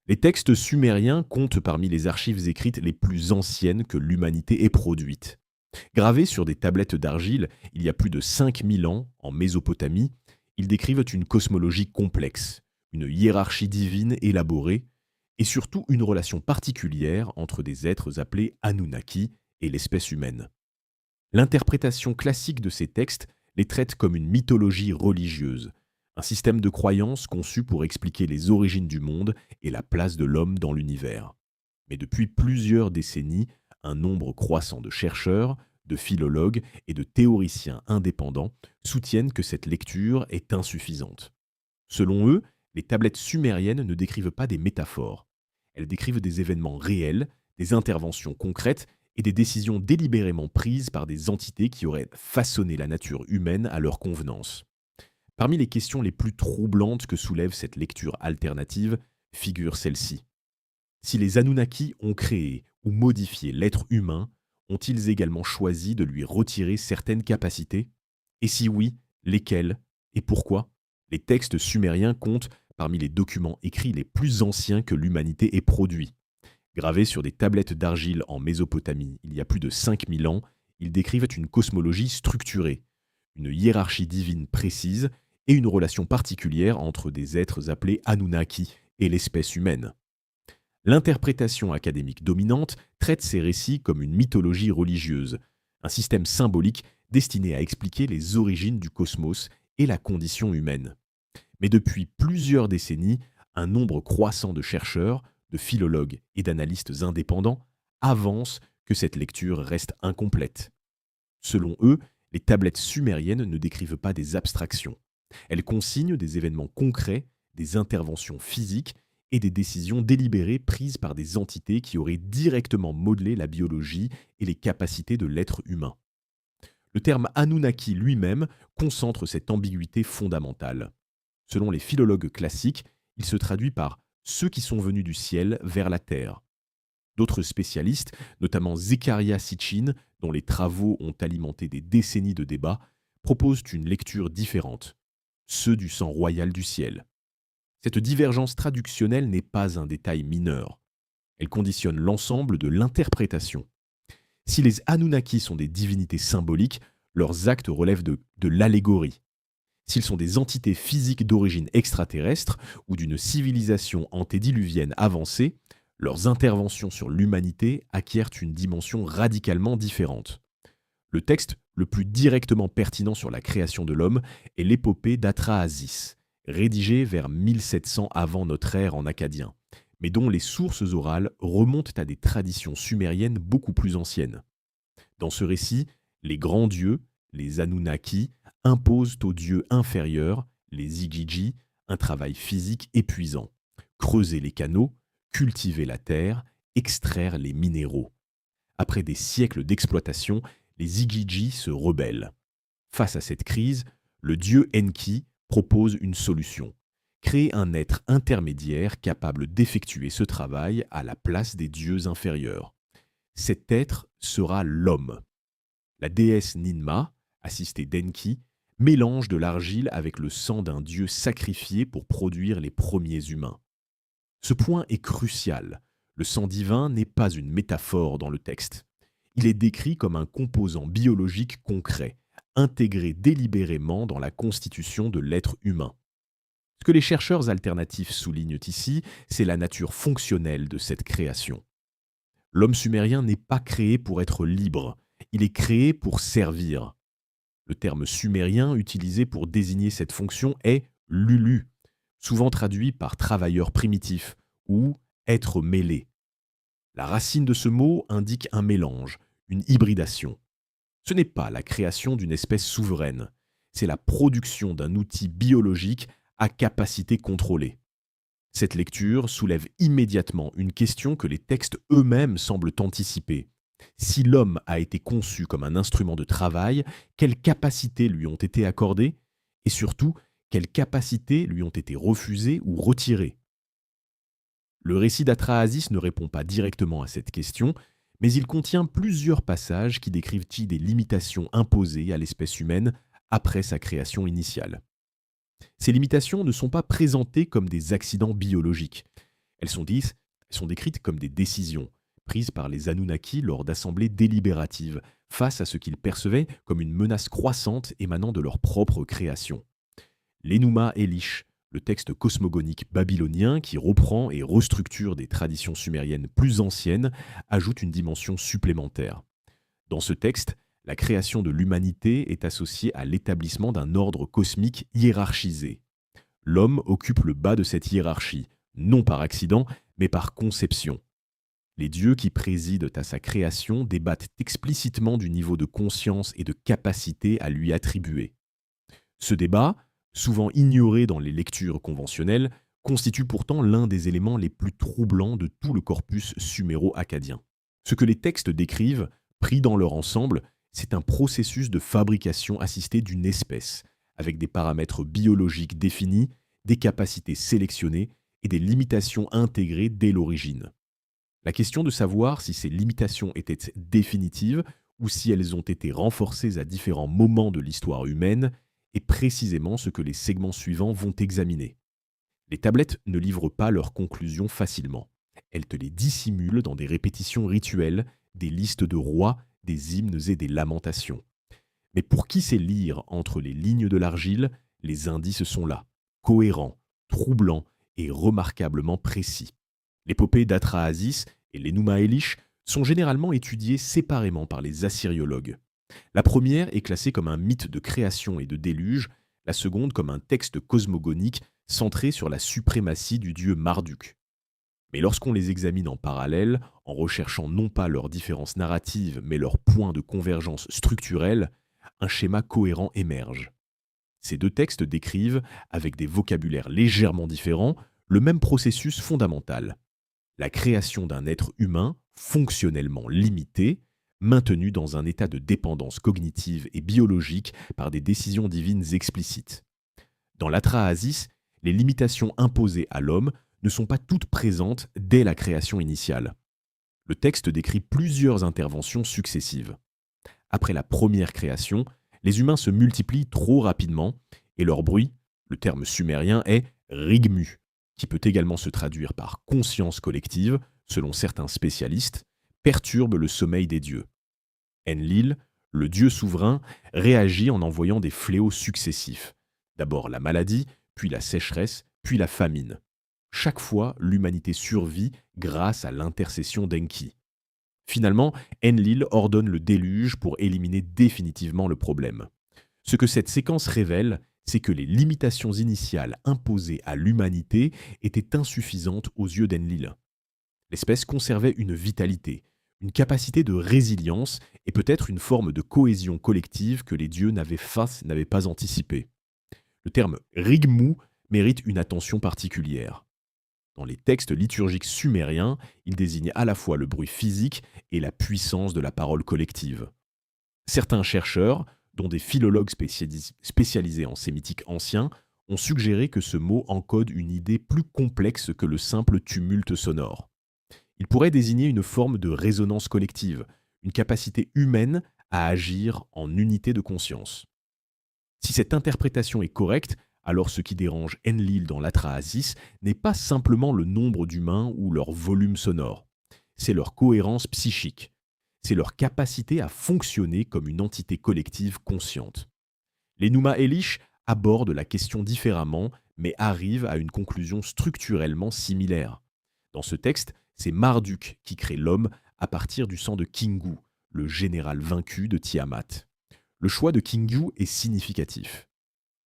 Les textes sumériens comptent parmi les archives écrites les plus anciennes que l'humanité ait produites. Gravés sur des tablettes d'argile il y a plus de 5000 ans en Mésopotamie, ils décrivent une cosmologie complexe, une hiérarchie divine élaborée et surtout une relation particulière entre des êtres appelés Anunnaki et l'espèce humaine. L'interprétation classique de ces textes les traite comme une mythologie religieuse, un système de croyances conçu pour expliquer les origines du monde et la place de l'homme dans l'univers. Mais depuis plusieurs décennies, un nombre croissant de chercheurs, de philologues et de théoriciens indépendants soutiennent que cette lecture est insuffisante. Selon eux, les tablettes sumériennes ne décrivent pas des métaphores. Elles décrivent des événements réels, des interventions concrètes et des décisions délibérément prises par des entités qui auraient façonné la nature humaine à leur convenance. Parmi les questions les plus troublantes que soulève cette lecture alternative figure celle-ci. Si les Anunnaki ont créé ou modifié l'être humain, ont-ils également choisi de lui retirer certaines capacités? Et si oui, lesquelles et pourquoi? Les textes sumériens comptent parmi les documents écrits les plus anciens que l'humanité ait produits. Gravés sur des tablettes d'argile en Mésopotamie il y a plus de 5000 ans, ils décrivent une cosmologie structurée, une hiérarchie divine précise et une relation particulière entre des êtres appelés Anunnaki et l'espèce humaine. L'interprétation académique dominante traite ces récits comme une mythologie religieuse, un système symbolique destiné à expliquer les origines du cosmos et la condition humaine. Mais depuis plusieurs décennies, un nombre croissant de chercheurs, de philologues et d'analystes indépendants avancent que cette lecture reste incomplète. Selon eux, les tablettes sumériennes ne décrivent pas des abstractions. Elles consignent des événements concrets, des interventions physiques et des décisions délibérées prises par des entités qui auraient directement modelé la biologie et les capacités de l'être humain. Le terme Anunnaki lui-même concentre cette ambiguïté fondamentale. Selon les philologues classiques, il se traduit par ceux qui sont venus du ciel vers la terre. D'autres spécialistes, notamment Zecharia Sitchin, dont les travaux ont alimenté des décennies de débats, proposent une lecture différente, ceux du sang royal du ciel. Cette divergence traductionnelle n'est pas un détail mineur. Elle conditionne l'ensemble de l'interprétation. Si les Anunnaki sont des divinités symboliques, leurs actes relèvent de l'allégorie. S'ils sont des entités physiques d'origine extraterrestre ou d'une civilisation antédiluvienne avancée, leurs interventions sur l'humanité acquièrent une dimension radicalement différente. Le texte le plus directement pertinent sur la création de l'homme est l'épopée d'Atrahasis, rédigée vers 1700 avant notre ère en akkadien, mais dont les sources orales remontent à des traditions sumériennes beaucoup plus anciennes. Dans ce récit, les grands dieux, les Anunnaki, imposent aux dieux inférieurs, les Igigi, un travail physique épuisant. Creuser les canaux, cultiver la terre, extraire les minéraux. Après des siècles d'exploitation, les Igigi se rebellent. Face à cette crise, le dieu Enki propose une solution. Créer un être intermédiaire capable d'effectuer ce travail à la place des dieux inférieurs. Cet être sera l'homme. La déesse Ninma, assistée d'Enki, mélange de l'argile avec le sang d'un dieu sacrifié pour produire les premiers humains. Ce point est crucial. Le sang divin n'est pas une métaphore dans le texte. Il est décrit comme un composant biologique concret, intégré délibérément dans la constitution de l'être humain. Ce que les chercheurs alternatifs soulignent ici, c'est la nature fonctionnelle de cette création. L'homme sumérien n'est pas créé pour être libre, il est créé pour servir. Le terme sumérien utilisé pour désigner cette fonction est lulu, souvent traduit par travailleur primitif ou être mêlé. La racine de ce mot indique un mélange, une hybridation. Ce n'est pas la création d'une espèce souveraine, c'est la production d'un outil biologique à capacité contrôlée. Cette lecture soulève immédiatement une question que les textes eux-mêmes semblent anticiper. Si l'homme a été conçu comme un instrument de travail, quelles capacités lui ont été accordées et surtout, quelles capacités lui ont été refusées ou retirées? Le récit d'Atrahasis ne répond pas directement à cette question, mais il contient plusieurs passages qui décrivent des limitations imposées à l'espèce humaine après sa création initiale. Ces limitations ne sont pas présentées comme des accidents biologiques, Elles sont décrites comme des décisions prises par les Anunnaki lors d'assemblées délibératives face à ce qu'ils percevaient comme une menace croissante émanant de leur propre création. L'Enuma Elish, le texte cosmogonique babylonien qui reprend et restructure des traditions sumériennes plus anciennes, ajoute une dimension supplémentaire. Dans ce texte, la création de l'humanité est associée à l'établissement d'un ordre cosmique hiérarchisé. L'homme occupe le bas de cette hiérarchie, non par accident, mais par conception. Les dieux qui président à sa création débattent explicitement du niveau de conscience et de capacité à lui attribuer. Ce débat, souvent ignoré dans les lectures conventionnelles, constitue pourtant l'un des éléments les plus troublants de tout le corpus suméro-akkadien. Ce que les textes décrivent, pris dans leur ensemble, c'est un processus de fabrication assistée d'une espèce, avec des paramètres biologiques définis, des capacités sélectionnées et des limitations intégrées dès l'origine. La question de savoir si ces limitations étaient définitives ou si elles ont été renforcées à différents moments de l'histoire humaine est précisément ce que les segments suivants vont examiner. Les tablettes ne livrent pas leurs conclusions facilement. Elles te les dissimulent dans des répétitions rituelles, des listes de rois, des hymnes et des lamentations. Mais pour qui sait lire entre les lignes de l'argile, les indices sont là, cohérents, troublants et remarquablement précis. L'épopée d'Atrahasis et l'Enuma Elish sont généralement étudiées séparément par les assyriologues. La première est classée comme un mythe de création et de déluge, la seconde comme un texte cosmogonique centré sur la suprématie du dieu Marduk. Mais lorsqu'on les examine en parallèle, en recherchant non pas leurs différences narratives, mais leurs points de convergence structurels, un schéma cohérent émerge. Ces deux textes décrivent, avec des vocabulaires légèrement différents, le même processus fondamental: la création d'un être humain fonctionnellement limité, maintenu dans un état de dépendance cognitive et biologique par des décisions divines explicites. Dans l'Atrahasis, les limitations imposées à l'homme ne sont pas toutes présentes dès la création initiale. Le texte décrit plusieurs interventions successives. Après la première création, les humains se multiplient trop rapidement et leur bruit, le terme sumérien est rigmu, qui peut également se traduire par conscience collective, selon certains spécialistes, perturbe le sommeil des dieux. Enlil, le dieu souverain, réagit en envoyant des fléaux successifs. D'abord la maladie, puis la sécheresse, puis la famine. Chaque fois, l'humanité survit grâce à l'intercession d'Enki. Finalement, Enlil ordonne le déluge pour éliminer définitivement le problème. Ce que cette séquence révèle, c'est que les limitations initiales imposées à l'humanité étaient insuffisantes aux yeux d'Enlil. L'espèce conservait une vitalité, une capacité de résilience et peut-être une forme de cohésion collective que les dieux n'avaient pas anticipée. Le terme rigmu mérite une attention particulière. Dans les textes liturgiques sumériens, il désigne à la fois le bruit physique et la puissance de la parole collective. Certains chercheurs, dont des philologues spécialisés en sémitique ancien, ont suggéré que ce mot encode une idée plus complexe que le simple tumulte sonore. Il pourrait désigner une forme de résonance collective, une capacité humaine à agir en unité de conscience. Si cette interprétation est correcte, alors ce qui dérange Enlil dans l'Atrahasis n'est pas simplement le nombre d'humains ou leur volume sonore, c'est leur cohérence psychique, c'est leur capacité à fonctionner comme une entité collective consciente. L'Enuma Elish aborde la question différemment, mais arrive à une conclusion structurellement similaire. Dans ce texte, c'est Marduk qui crée l'homme à partir du sang de Kingu, le général vaincu de Tiamat. Le choix de Kingu est significatif.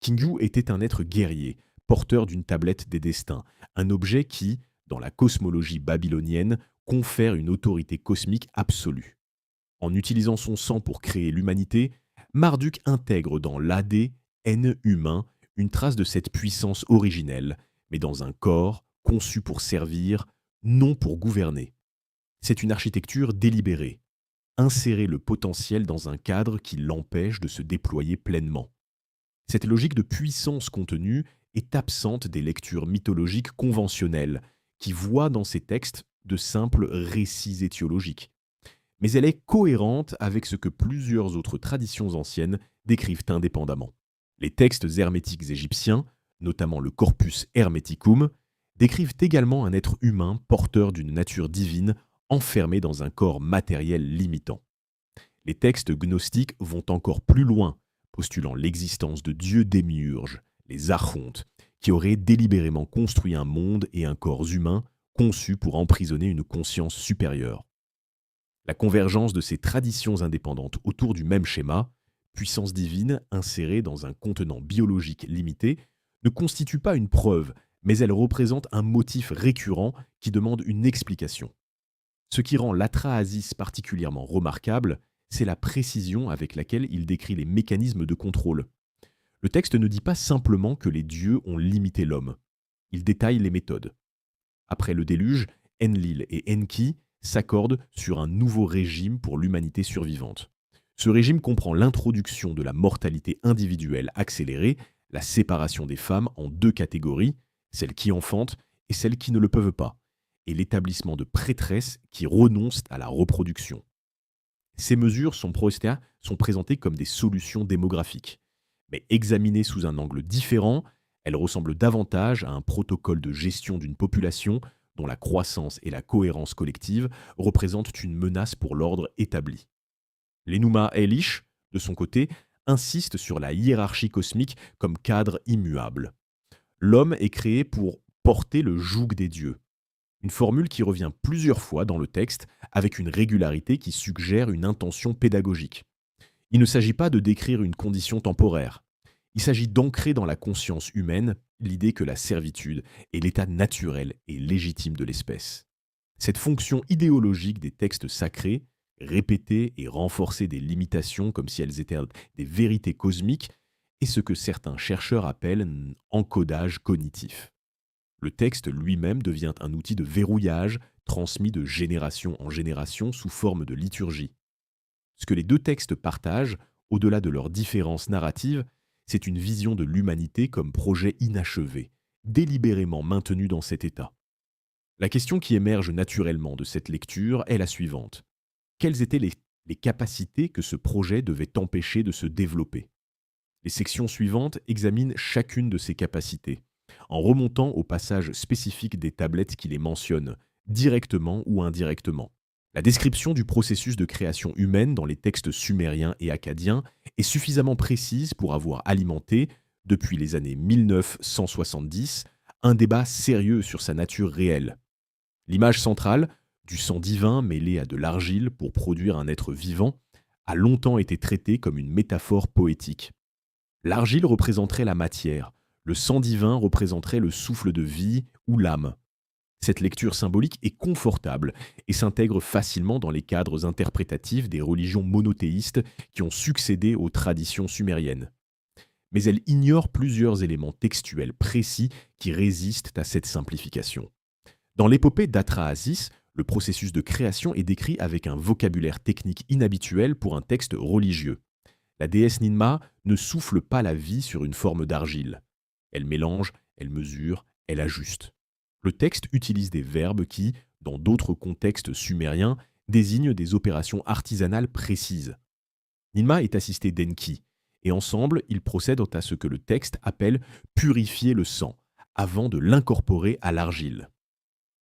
Kingu était un être guerrier, porteur d'une tablette des destins, un objet qui, dans la cosmologie babylonienne, confère une autorité cosmique absolue. En utilisant son sang pour créer l'humanité, Marduk intègre dans l'ADN humain une trace de cette puissance originelle, mais dans un corps conçu pour servir, non pour gouverner. C'est une architecture délibérée. Insérer le potentiel dans un cadre qui l'empêche de se déployer pleinement. Cette logique de puissance contenue est absente des lectures mythologiques conventionnelles, qui voient dans ces textes de simples récits étiologiques. Mais elle est cohérente avec ce que plusieurs autres traditions anciennes décrivent indépendamment. Les textes hermétiques égyptiens, notamment le Corpus Hermeticum, décrivent également un être humain porteur d'une nature divine enfermé dans un corps matériel limitant. Les textes gnostiques vont encore plus loin, postulant l'existence de dieux démiurges, les archontes, qui auraient délibérément construit un monde et un corps humain conçus pour emprisonner une conscience supérieure. La convergence de ces traditions indépendantes autour du même schéma, puissance divine insérée dans un contenant biologique limité, ne constitue pas une preuve, mais elle représente un motif récurrent qui demande une explication. Ce qui rend l'Atrahasis particulièrement remarquable, c'est la précision avec laquelle il décrit les mécanismes de contrôle. Le texte ne dit pas simplement que les dieux ont limité l'homme. Il détaille les méthodes. Après le déluge, Enlil et Enki s'accordent sur un nouveau régime pour l'humanité survivante. Ce régime comprend l'introduction de la mortalité individuelle accélérée, la séparation des femmes en deux catégories, celles qui enfantent et celles qui ne le peuvent pas, et l'établissement de prêtresses qui renoncent à la reproduction. Ces mesures sont présentées comme des solutions démographiques. Mais examinées sous un angle différent, elles ressemblent davantage à un protocole de gestion d'une population dont la croissance et la cohérence collective représentent une menace pour l'ordre établi. L'Enuma Elish, de son côté, insiste sur la hiérarchie cosmique comme cadre immuable. L'homme est créé pour porter le joug des dieux. Une formule qui revient plusieurs fois dans le texte avec une régularité qui suggère une intention pédagogique. Il ne s'agit pas de décrire une condition temporaire. Il s'agit d'ancrer dans la conscience humaine l'idée que la servitude est l'état naturel et légitime de l'espèce. Cette fonction idéologique des textes sacrés, répéter et renforcer des limitations comme si elles étaient des vérités cosmiques, est ce que certains chercheurs appellent un encodage cognitif. Le texte lui-même devient un outil de verrouillage transmis de génération en génération sous forme de liturgie. Ce que les deux textes partagent, au-delà de leurs différences narratives, c'est une vision de l'humanité comme projet inachevé, délibérément maintenu dans cet état. La question qui émerge naturellement de cette lecture est la suivante. Quelles étaient les capacités que ce projet devait empêcher de se développer ? Les sections suivantes examinent chacune de ces capacités, en remontant aux passages spécifiques des tablettes qui les mentionnent, directement ou indirectement. La description du processus de création humaine dans les textes sumériens et akkadiens est suffisamment précise pour avoir alimenté, depuis les années 1970, un débat sérieux sur sa nature réelle. L'image centrale, du sang divin mêlé à de l'argile pour produire un être vivant, a longtemps été traitée comme une métaphore poétique. L'argile représenterait la matière, le sang divin représenterait le souffle de vie ou l'âme. Cette lecture symbolique est confortable et s'intègre facilement dans les cadres interprétatifs des religions monothéistes qui ont succédé aux traditions sumériennes. Mais elle ignore plusieurs éléments textuels précis qui résistent à cette simplification. Dans l'épopée d'Atrahasis, le processus de création est décrit avec un vocabulaire technique inhabituel pour un texte religieux. La déesse Ninma ne souffle pas la vie sur une forme d'argile. Elle mélange, elle mesure, elle ajuste. Le texte utilise des verbes qui, dans d'autres contextes sumériens, désignent des opérations artisanales précises. Ninma est assisté d'Enki, et ensemble, ils procèdent à ce que le texte appelle purifier le sang, avant de l'incorporer à l'argile.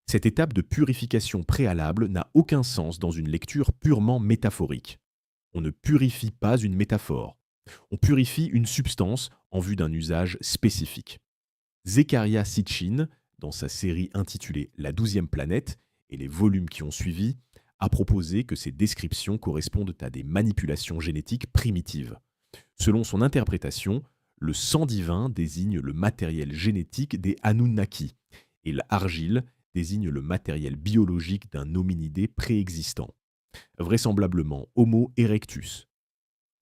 Cette étape de purification préalable n'a aucun sens dans une lecture purement métaphorique. On ne purifie pas une métaphore. On purifie une substance en vue d'un usage spécifique. Zecharia Sitchin, dans sa série intitulée La 12e planète et les volumes qui ont suivi, a proposé que ces descriptions correspondent à des manipulations génétiques primitives. Selon son interprétation, le sang divin désigne le matériel génétique des Anunnaki et l'argile désigne le matériel biologique d'un hominidé préexistant, vraisemblablement Homo erectus.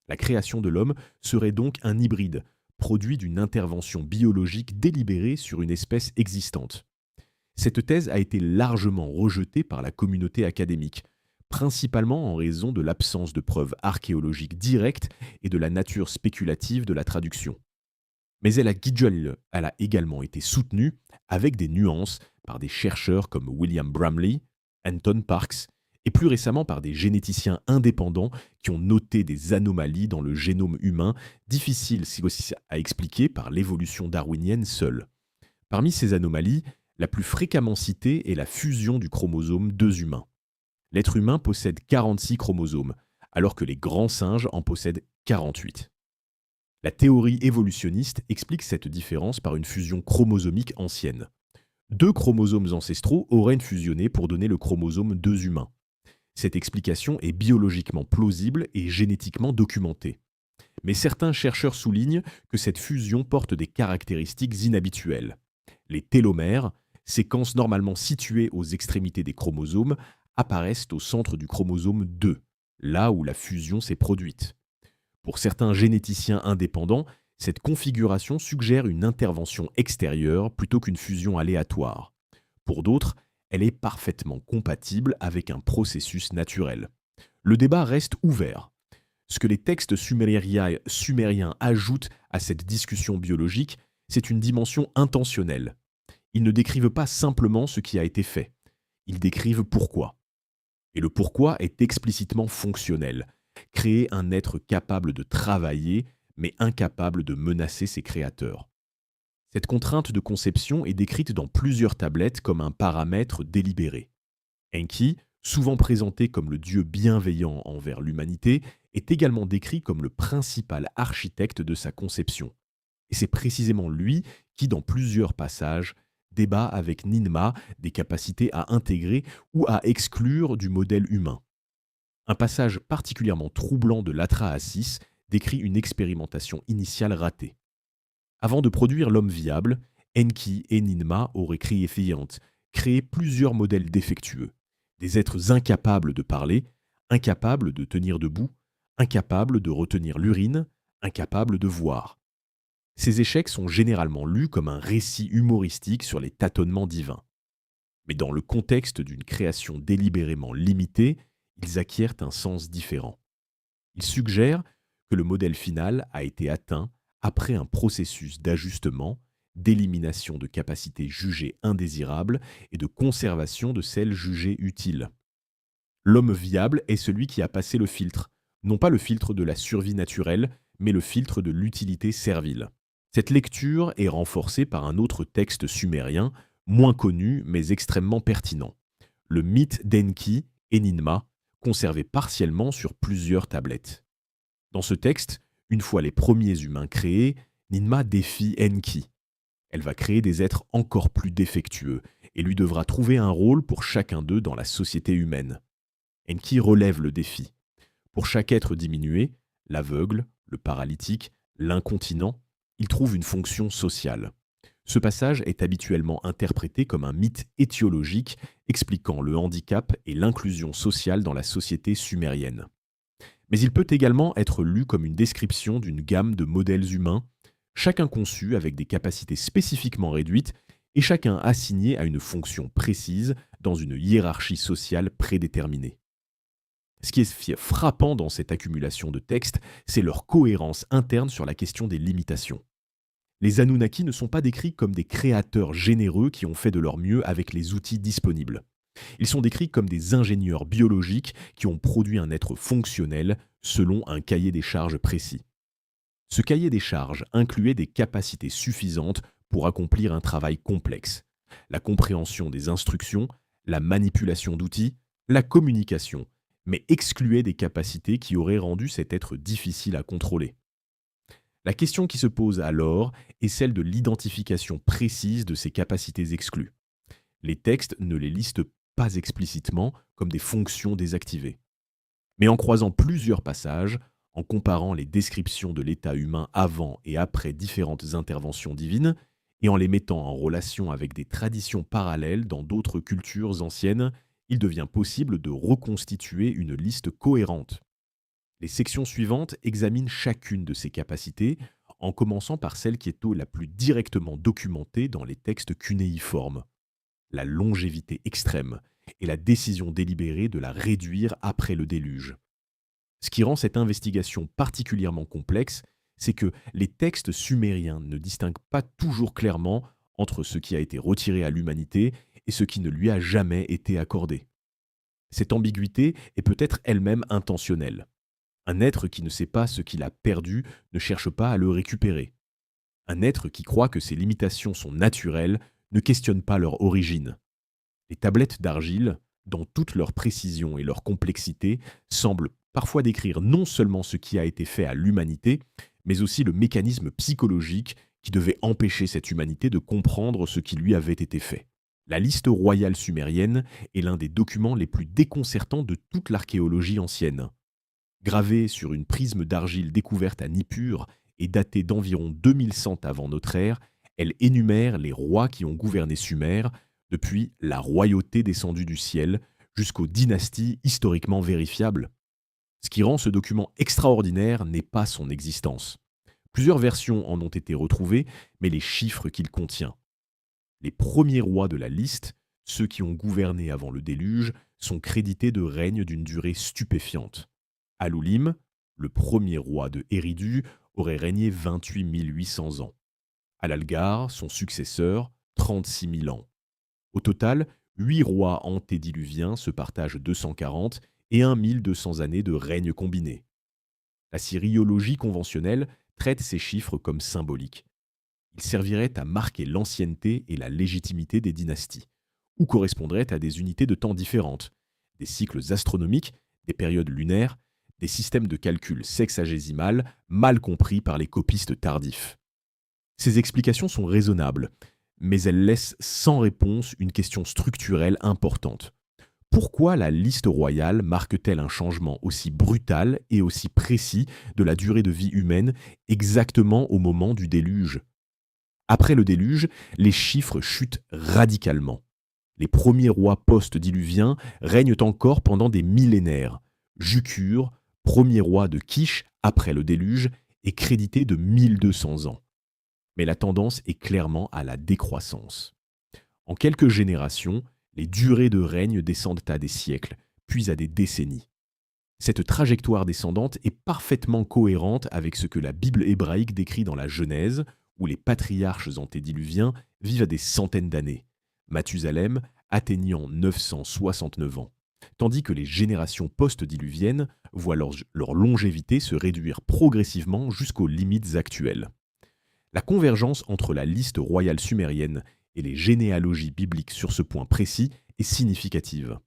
La création de l'homme serait donc un hybride, produit d'une intervention biologique délibérée sur une espèce existante. Cette thèse a été largement rejetée par la communauté académique, principalement en raison de l'absence de preuves archéologiques directes et de la nature spéculative de la traduction. Mais elle a également été soutenue, avec des nuances, par des chercheurs comme William Bramley, Anton Parks, et plus récemment par des généticiens indépendants qui ont noté des anomalies dans le génome humain, difficiles à expliquer par l'évolution darwinienne seule. Parmi ces anomalies, La plus fréquemment citée est la fusion du chromosome 2 humains. L'être humain possède 46 chromosomes, alors que les grands singes en possèdent 48. La théorie évolutionniste explique cette différence par une fusion chromosomique ancienne. Deux chromosomes ancestraux auraient fusionné pour donner le chromosome 2 humain. Cette explication est biologiquement plausible et génétiquement documentée. Mais certains chercheurs soulignent que cette fusion porte des caractéristiques inhabituelles. Les télomères, séquences normalement situées aux extrémités des chromosomes, apparaissent au centre du chromosome 2, là où la fusion s'est produite. Pour certains généticiens indépendants, cette configuration suggère une intervention extérieure plutôt qu'une fusion aléatoire. Pour d'autres, elle est parfaitement compatible avec un processus naturel. Le débat reste ouvert. Ce que les textes sumériens ajoutent à cette discussion biologique, c'est une dimension intentionnelle. Ils ne décrivent pas simplement ce qui a été fait, ils décrivent pourquoi. Et le pourquoi est explicitement fonctionnel. Créer un être capable de travailler, mais incapable de menacer ses créateurs. Cette contrainte de conception est décrite dans plusieurs tablettes comme un paramètre délibéré. Enki, souvent présenté comme le dieu bienveillant envers l'humanité, est également décrit comme le principal architecte de sa conception. Et c'est précisément lui qui, dans plusieurs passages, débat avec Ninma des capacités à intégrer ou à exclure du modèle humain. Un passage particulièrement troublant de l'Atrahasis décrit une expérimentation initiale ratée. Avant de produire l'homme viable, Enki et Ninma auraient créé plusieurs modèles défectueux. Des êtres incapables de parler, incapables de tenir debout, incapables de retenir l'urine, incapables de voir. Ces échecs sont généralement lus comme un récit humoristique sur les tâtonnements divins. Mais dans le contexte d'une création délibérément limitée, ils acquièrent un sens différent. Ils suggèrent que le modèle final a été atteint après un processus d'ajustement, d'élimination de capacités jugées indésirables et de conservation de celles jugées utiles. L'homme viable est celui qui a passé le filtre, non pas le filtre de la survie naturelle, mais le filtre de l'utilité servile. Cette lecture est renforcée par un autre texte sumérien, moins connu mais extrêmement pertinent, le mythe d'Enki et Ninma, conservé partiellement sur plusieurs tablettes. Dans ce texte, une fois les premiers humains créés, Ninma défie Enki. Elle va créer des êtres encore plus défectueux et lui devra trouver un rôle pour chacun d'eux dans la société humaine. Enki relève le défi. Pour chaque être diminué, l'aveugle, le paralytique, l'incontinent, il trouve une fonction sociale. Ce passage est habituellement interprété comme un mythe étiologique expliquant le handicap et l'inclusion sociale dans la société sumérienne. Mais il peut également être lu comme une description d'une gamme de modèles humains, chacun conçu avec des capacités spécifiquement réduites et chacun assigné à une fonction précise dans une hiérarchie sociale prédéterminée. Ce qui est frappant dans cette accumulation de textes, c'est leur cohérence interne sur la question des limitations. Les Anunnaki ne sont pas décrits comme des créateurs généreux qui ont fait de leur mieux avec les outils disponibles. Ils sont décrits comme des ingénieurs biologiques qui ont produit un être fonctionnel selon un cahier des charges précis. Ce cahier des charges incluait des capacités suffisantes pour accomplir un travail complexe. La compréhension des instructions, la manipulation d'outils, la communication, mais excluait des capacités qui auraient rendu cet être difficile à contrôler. La question qui se pose alors est celle de l'identification précise de ces capacités exclues. Les textes ne les listent pas explicitement comme des fonctions désactivées. Mais en croisant plusieurs passages, en comparant les descriptions de l'état humain avant et après différentes interventions divines, et en les mettant en relation avec des traditions parallèles dans d'autres cultures anciennes, il devient possible de reconstituer une liste cohérente. Les sections suivantes examinent chacune de ces capacités, en commençant par celle qui est la plus directement documentée dans les textes cunéiformes. La longévité extrême et la décision délibérée de la réduire après le déluge. Ce qui rend cette investigation particulièrement complexe, c'est que les textes sumériens ne distinguent pas toujours clairement entre ce qui a été retiré à l'humanité et ce qui ne lui a jamais été accordé. Cette ambiguïté est peut-être elle-même intentionnelle. Un être qui ne sait pas ce qu'il a perdu ne cherche pas à le récupérer. Un être qui croit que ses limitations sont naturelles ne questionnent pas leur origine. Les tablettes d'argile, dans toute leur précision et leur complexité, semblent parfois décrire non seulement ce qui a été fait à l'humanité, mais aussi le mécanisme psychologique qui devait empêcher cette humanité de comprendre ce qui lui avait été fait. La liste royale sumérienne est l'un des documents les plus déconcertants de toute l'archéologie ancienne. Gravée sur une prisme d'argile découverte à Nippur et datée d'environ 2100 avant notre ère, elle énumère les rois qui ont gouverné Sumer, depuis la royauté descendue du ciel jusqu'aux dynasties historiquement vérifiables. Ce qui rend ce document extraordinaire n'est pas son existence. Plusieurs versions en ont été retrouvées, mais les chiffres qu'il contient. Les premiers rois de la liste, ceux qui ont gouverné avant le déluge, sont crédités de règnes d'une durée stupéfiante. Alulim, le premier roi de Eridu, aurait régné 28 800 ans. Alalgar, son successeur, 36 000 ans. Au total, 8 rois antédiluviens se partagent 240 et 1200 années de règne combiné. La syriologie conventionnelle traite ces chiffres comme symboliques. Ils serviraient à marquer l'ancienneté et la légitimité des dynasties, ou correspondraient à des unités de temps différentes, des cycles astronomiques, des périodes lunaires, des systèmes de calcul sexagésimal mal compris par les copistes tardifs. Ces explications sont raisonnables, mais elles laissent sans réponse une question structurelle importante. Pourquoi la liste royale marque-t-elle un changement aussi brutal et aussi précis de la durée de vie humaine exactement au moment du déluge ? Après le déluge, les chiffres chutent radicalement. Les premiers rois post-diluviens règnent encore pendant des millénaires. Jukur, premier roi de Kish après le déluge, est crédité de 1200 ans. Mais la tendance est clairement à la décroissance. En quelques générations, les durées de règne descendent à des siècles, puis à des décennies. Cette trajectoire descendante est parfaitement cohérente avec ce que la Bible hébraïque décrit dans la Genèse, où les patriarches antédiluviens vivent à des centaines d'années, Mathusalem atteignant 969 ans, tandis que les générations post-diluviennes voient leur longévité se réduire progressivement jusqu'aux limites actuelles. La convergence entre la liste royale sumérienne et les généalogies bibliques sur ce point précis est significative.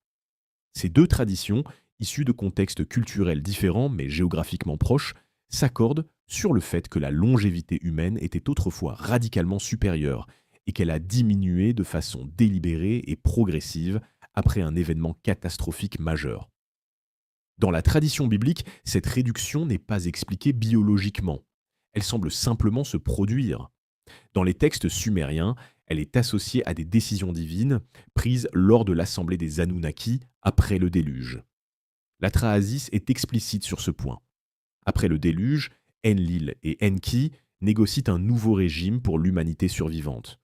Ces deux traditions, issues de contextes culturels différents mais géographiquement proches, s'accordent sur le fait que la longévité humaine était autrefois radicalement supérieure et qu'elle a diminué de façon délibérée et progressive après un événement catastrophique majeur. Dans la tradition biblique, cette réduction n'est pas expliquée biologiquement. Elle semble simplement se produire. Dans les textes sumériens, elle est associée à des décisions divines prises lors de l'assemblée des Anunnaki après le déluge. L'Atrahasis est explicite sur ce point. Après le déluge, Enlil et Enki négocient un nouveau régime pour l'humanité survivante.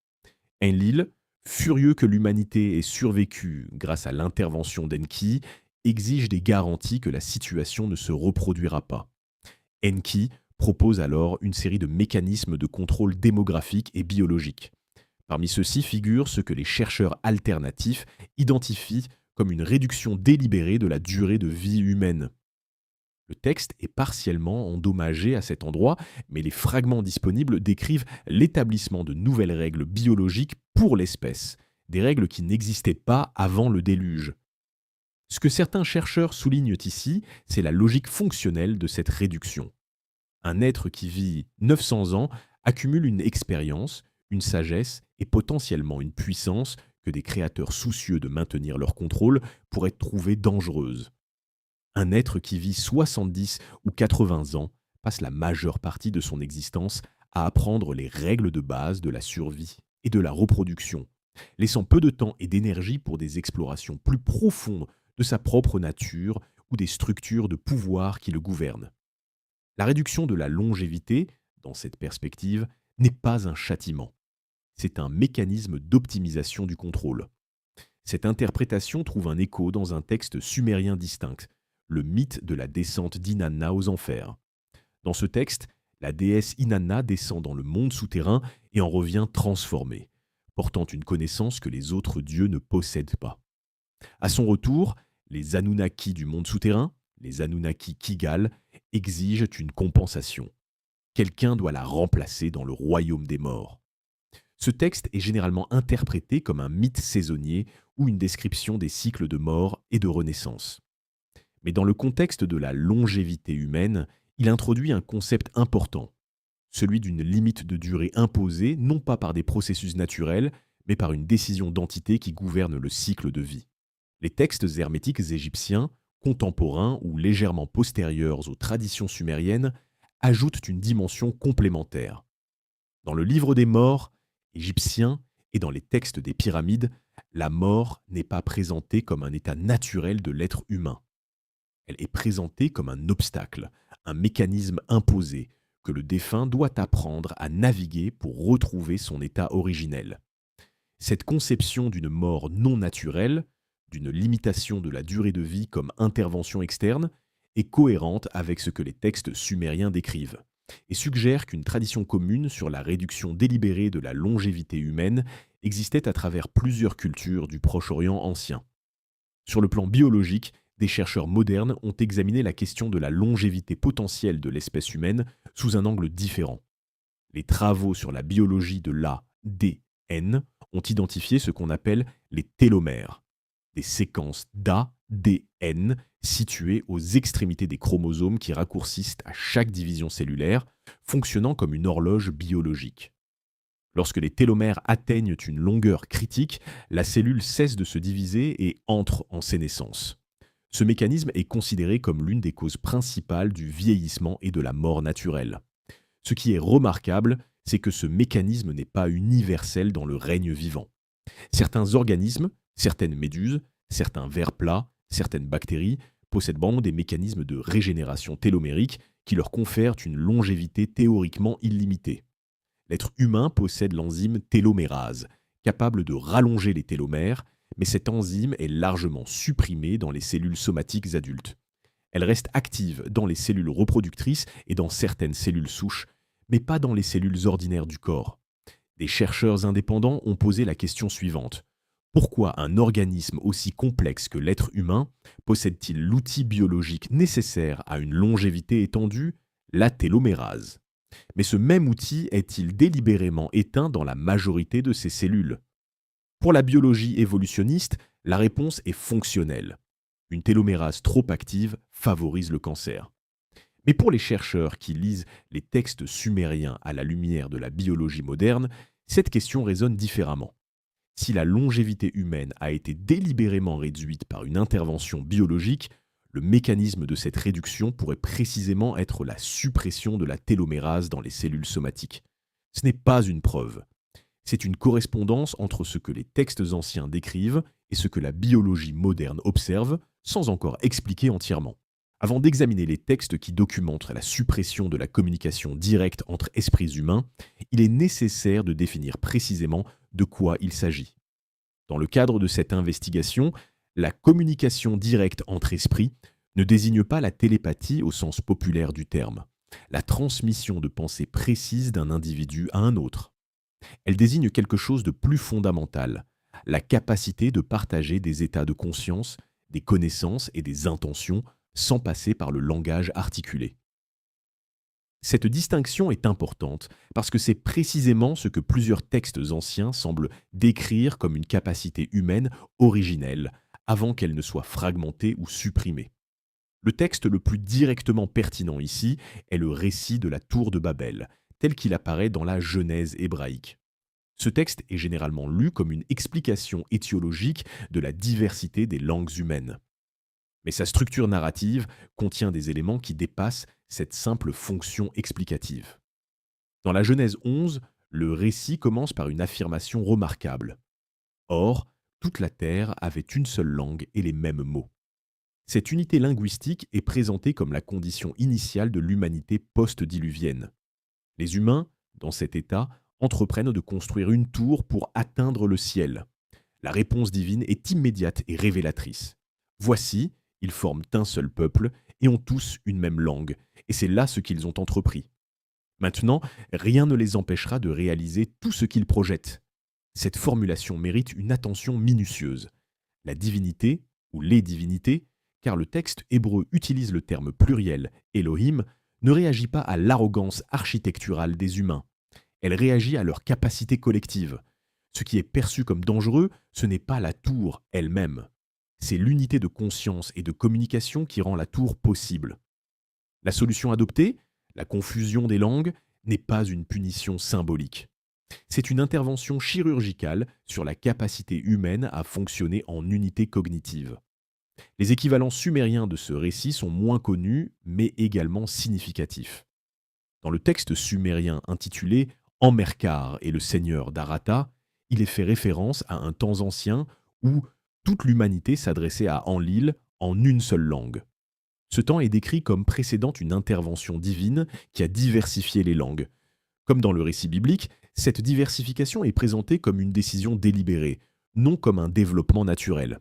Enlil, furieux que l'humanité ait survécu grâce à l'intervention d'Enki, exige des garanties que la situation ne se reproduira pas. Enki propose alors une série de mécanismes de contrôle démographique et biologique. Parmi ceux-ci figurent ce que les chercheurs alternatifs identifient comme une réduction délibérée de la durée de vie humaine. Le texte est partiellement endommagé à cet endroit, mais les fragments disponibles décrivent l'établissement de nouvelles règles biologiques pour l'espèce, des règles qui n'existaient pas avant le déluge. Ce que certains chercheurs soulignent ici, c'est la logique fonctionnelle de cette réduction. Un être qui vit 900 ans accumule une expérience, une sagesse et potentiellement une puissance que des créateurs soucieux de maintenir leur contrôle pourraient trouver dangereuse. Un être qui vit 70 ou 80 ans passe la majeure partie de son existence à apprendre les règles de base de la survie et de la reproduction, laissant peu de temps et d'énergie pour des explorations plus profondes de sa propre nature ou des structures de pouvoir qui le gouvernent. La réduction de la longévité, dans cette perspective, n'est pas un châtiment. C'est un mécanisme d'optimisation du contrôle. Cette interprétation trouve un écho dans un texte sumérien distinct, le mythe de la descente d'Inanna aux enfers. Dans ce texte, la déesse Inanna descend dans le monde souterrain et en revient transformée, portant une connaissance que les autres dieux ne possèdent pas. À son retour, les Anunnaki du monde souterrain, les Anunnaki Kigal, exigent une compensation. Quelqu'un doit la remplacer dans le royaume des morts. Ce texte est généralement interprété comme un mythe saisonnier ou une description des cycles de mort et de renaissance. Mais dans le contexte de la longévité humaine, il introduit un concept important, celui d'une limite de durée imposée non pas par des processus naturels, mais par une décision d'entité qui gouverne le cycle de vie. Les textes hermétiques égyptiens, contemporains ou légèrement postérieurs aux traditions sumériennes, ajoutent une dimension complémentaire. Dans le livre des morts égyptien et dans les textes des pyramides, la mort n'est pas présentée comme un état naturel de l'être humain. Elle est présentée comme un obstacle, un mécanisme imposé que le défunt doit apprendre à naviguer pour retrouver son état originel. Cette conception d'une mort non naturelle, d'une limitation de la durée de vie comme intervention externe, est cohérente avec ce que les textes sumériens décrivent et suggère qu'une tradition commune sur la réduction délibérée de la longévité humaine existait à travers plusieurs cultures du Proche-Orient ancien. Sur le plan biologique, des chercheurs modernes ont examiné la question de la longévité potentielle de l'espèce humaine sous un angle différent. Les travaux sur la biologie de l'ADN ont identifié ce qu'on appelle les télomères, des séquences d'ADN situées aux extrémités des chromosomes qui raccourcissent à chaque division cellulaire, fonctionnant comme une horloge biologique. Lorsque les télomères atteignent une longueur critique, la cellule cesse de se diviser et entre en sénescence. Ce mécanisme est considéré comme l'une des causes principales du vieillissement et de la mort naturelle. Ce qui est remarquable, c'est que ce mécanisme n'est pas universel dans le règne vivant. Certains organismes, certaines méduses, certains vers plats, certaines bactéries possèdent des mécanismes de régénération télomérique qui leur confèrent une longévité théoriquement illimitée. L'être humain possède l'enzyme télomérase, capable de rallonger les télomères, mais cette enzyme est largement supprimée dans les cellules somatiques adultes. Elle reste active dans les cellules reproductrices et dans certaines cellules souches, mais pas dans les cellules ordinaires du corps. Des chercheurs indépendants ont posé la question suivante. Pourquoi un organisme aussi complexe que l'être humain possède-t-il l'outil biologique nécessaire à une longévité étendue, la télomérase? Mais ce même outil est-il délibérément éteint dans la majorité de ces cellules? Pour la biologie évolutionniste, la réponse est fonctionnelle. Une télomérase trop active favorise le cancer. Mais pour les chercheurs qui lisent les textes sumériens à la lumière de la biologie moderne, cette question résonne différemment. Si la longévité humaine a été délibérément réduite par une intervention biologique, le mécanisme de cette réduction pourrait précisément être la suppression de la télomérase dans les cellules somatiques. Ce n'est pas une preuve. C'est une correspondance entre ce que les textes anciens décrivent et ce que la biologie moderne observe, sans encore expliquer entièrement. Avant d'examiner les textes qui documentent la suppression de la communication directe entre esprits humains, il est nécessaire de définir précisément de quoi il s'agit. Dans le cadre de cette investigation, la communication directe entre esprits ne désigne pas la télépathie au sens populaire du terme, la transmission de pensées précises d'un individu à un autre. Elle désigne quelque chose de plus fondamental, la capacité de partager des états de conscience, des connaissances et des intentions sans passer par le langage articulé. Cette distinction est importante parce que c'est précisément ce que plusieurs textes anciens semblent décrire comme une capacité humaine originelle, avant qu'elle ne soit fragmentée ou supprimée. Le texte le plus directement pertinent ici est le récit de la tour de Babel, tel qu'il apparaît dans la Genèse hébraïque. Ce texte est généralement lu comme une explication étiologique de la diversité des langues humaines. Mais sa structure narrative contient des éléments qui dépassent cette simple fonction explicative. Dans la Genèse 11, le récit commence par une affirmation remarquable. Or, toute la terre avait une seule langue et les mêmes mots. Cette unité linguistique est présentée comme la condition initiale de l'humanité post-diluvienne. Les humains, dans cet état, entreprennent de construire une tour pour atteindre le ciel. La réponse divine est immédiate et révélatrice. Voici, ils forment un seul peuple et ont tous une même langue, et c'est là ce qu'ils ont entrepris. Maintenant, rien ne les empêchera de réaliser tout ce qu'ils projettent. Cette formulation mérite une attention minutieuse. La divinité, ou les divinités, car le texte hébreu utilise le terme pluriel Elohim, ne réagit pas à l'arrogance architecturale des humains. Elle réagit à leur capacité collective. Ce qui est perçu comme dangereux, ce n'est pas la tour elle-même. C'est l'unité de conscience et de communication qui rend la tour possible. La solution adoptée, la confusion des langues, n'est pas une punition symbolique. C'est une intervention chirurgicale sur la capacité humaine à fonctionner en unité cognitive. Les équivalents sumériens de ce récit sont moins connus, mais également significatifs. Dans le texte sumérien intitulé Ammerkar et le seigneur d'Arata, il est fait référence à un temps ancien où toute l'humanité s'adressait à Enlil en une seule langue. Ce temps est décrit comme précédant une intervention divine qui a diversifié les langues. Comme dans le récit biblique, cette diversification est présentée comme une décision délibérée, non comme un développement naturel.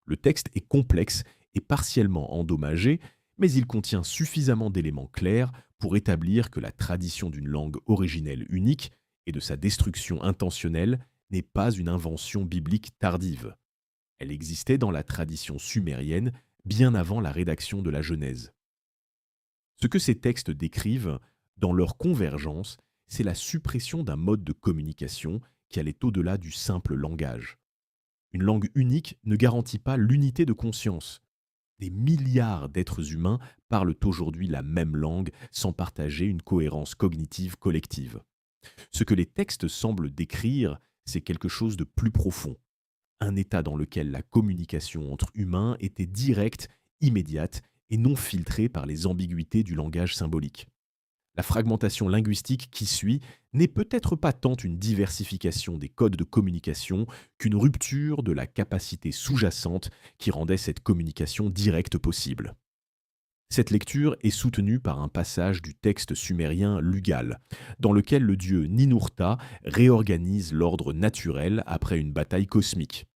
Le texte est complexe et partiellement endommagé, mais il contient suffisamment d'éléments clairs pour établir que la tradition d'une langue originelle unique et de sa destruction intentionnelle n'est pas une invention biblique tardive. Elle existait dans la tradition sumérienne bien avant la rédaction de la Genèse. Ce que ces textes décrivent, dans leur convergence, c'est la suppression d'un mode de communication qui allait au-delà du simple langage. Une langue unique ne garantit pas l'unité de conscience. Des milliards d'êtres humains parlent aujourd'hui la même langue sans partager une cohérence cognitive collective. Ce que les textes semblent décrire, c'est quelque chose de plus profond. Un état dans lequel la communication entre humains était directe, immédiate et non filtrée par les ambiguïtés du langage symbolique. La fragmentation linguistique qui suit n'est peut-être pas tant une diversification des codes de communication qu'une rupture de la capacité sous-jacente qui rendait cette communication directe possible. Cette lecture est soutenue par un passage du texte sumérien Lugal, dans lequel le dieu Ninurta réorganise l'ordre naturel après une bataille cosmique.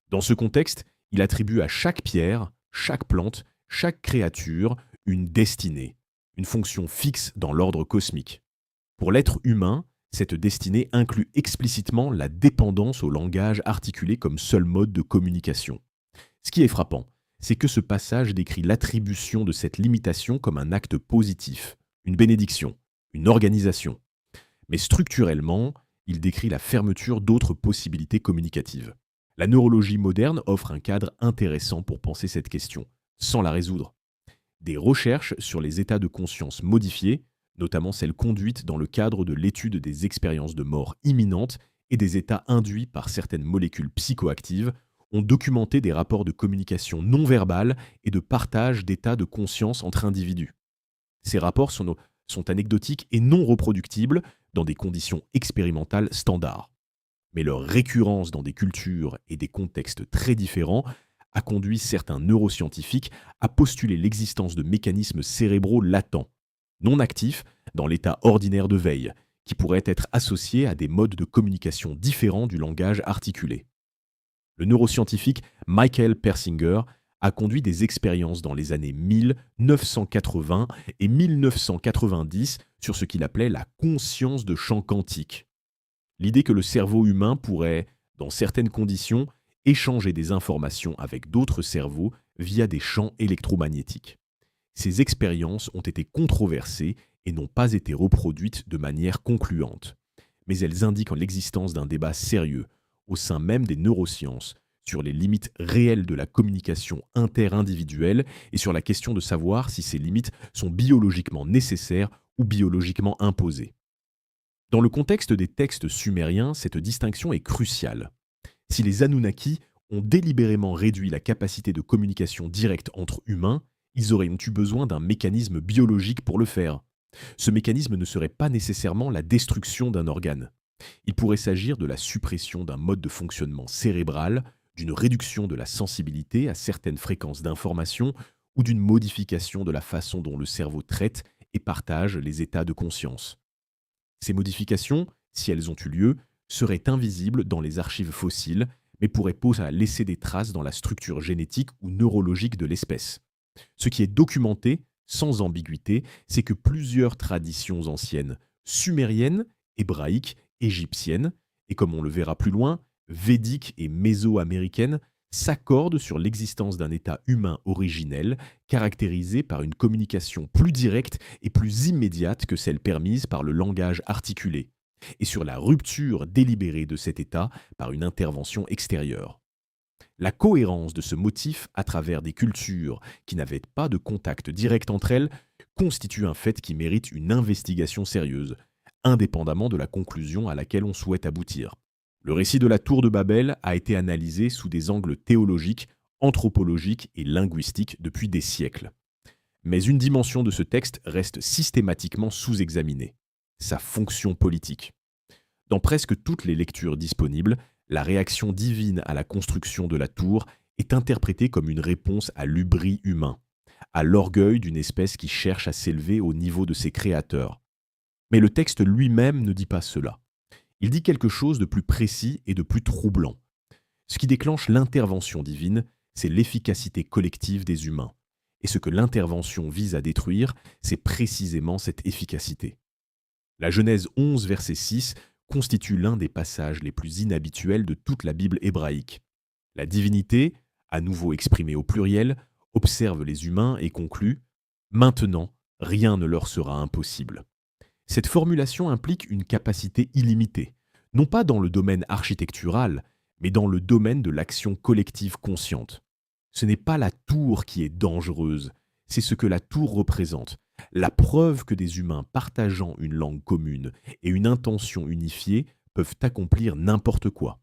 Dans ce contexte, il attribue à chaque pierre, chaque plante, chaque créature une destinée, une fonction fixe dans l'ordre cosmique. Pour l'être humain, cette destinée inclut explicitement la dépendance au langage articulé comme seul mode de communication. Ce qui est frappant, c'est que ce passage décrit l'attribution de cette limitation comme un acte positif, une bénédiction, une organisation. Mais structurellement, il décrit la fermeture d'autres possibilités communicatives. La neurologie moderne offre un cadre intéressant pour penser cette question, sans la résoudre. Des recherches sur les états de conscience modifiés, notamment celles conduites dans le cadre de l'étude des expériences de mort imminente et des états induits par certaines molécules psychoactives, ont documenté des rapports de communication non verbale et de partage d'états de conscience entre individus. Ces rapports sont anecdotiques et non reproductibles dans des conditions expérimentales standards. Mais leur récurrence dans des cultures et des contextes très différents a conduit certains neuroscientifiques à postuler l'existence de mécanismes cérébraux latents, non actifs dans l'état ordinaire de veille, qui pourraient être associés à des modes de communication différents du langage articulé. Le neuroscientifique Michael Persinger a conduit des expériences dans les années 1980 et 1990 sur ce qu'il appelait la conscience de champ quantique. L'idée que le cerveau humain pourrait, dans certaines conditions, échanger des informations avec d'autres cerveaux via des champs électromagnétiques. Ces expériences ont été controversées et n'ont pas été reproduites de manière concluante, mais elles indiquent l'existence d'un débat sérieux au sein même des neurosciences sur les limites réelles de la communication interindividuelle et sur la question de savoir si ces limites sont biologiquement nécessaires ou biologiquement imposées. Dans le contexte des textes sumériens, cette distinction est cruciale. Si les Anunnaki ont délibérément réduit la capacité de communication directe entre humains, ils auraient eu besoin d'un mécanisme biologique pour le faire. Ce mécanisme ne serait pas nécessairement la destruction d'un organe. Il pourrait s'agir de la suppression d'un mode de fonctionnement cérébral, d'une réduction de la sensibilité à certaines fréquences d'information ou d'une modification de la façon dont le cerveau traite et partage les états de conscience. Ces modifications, si elles ont eu lieu, seraient invisibles dans les archives fossiles, mais pourraient laisser des traces dans la structure génétique ou neurologique de l'espèce. Ce qui est documenté, sans ambiguïté, c'est que plusieurs traditions anciennes, sumériennes, hébraïques, égyptiennes, et comme on le verra plus loin, védiques et mésoaméricaines, s'accordent sur l'existence d'un état humain originel caractérisé par une communication plus directe et plus immédiate que celle permise par le langage articulé, et sur la rupture délibérée de cet état par une intervention extérieure. La cohérence de ce motif à travers des cultures qui n'avaient pas de contact direct entre elles constitue un fait qui mérite une investigation sérieuse, indépendamment de la conclusion à laquelle on souhaite aboutir. Le récit de la tour de Babel a été analysé sous des angles théologiques, anthropologiques et linguistiques depuis des siècles. Mais une dimension de ce texte reste systématiquement sous-examinée, sa fonction politique. Dans presque toutes les lectures disponibles, la réaction divine à la construction de la tour est interprétée comme une réponse à l'hubris humain, à l'orgueil d'une espèce qui cherche à s'élever au niveau de ses créateurs. Mais le texte lui-même ne dit pas cela. Il dit quelque chose de plus précis et de plus troublant. Ce qui déclenche l'intervention divine, c'est l'efficacité collective des humains. Et ce que l'intervention vise à détruire, c'est précisément cette efficacité. La Genèse 11, verset 6, constitue l'un des passages les plus inhabituels de toute la Bible hébraïque. La divinité, à nouveau exprimée au pluriel, observe les humains et conclut « Maintenant, rien ne leur sera impossible ». Cette formulation implique une capacité illimitée, non pas dans le domaine architectural, mais dans le domaine de l'action collective consciente. Ce n'est pas la tour qui est dangereuse, c'est ce que la tour représente, la preuve que des humains partageant une langue commune et une intention unifiée peuvent accomplir n'importe quoi.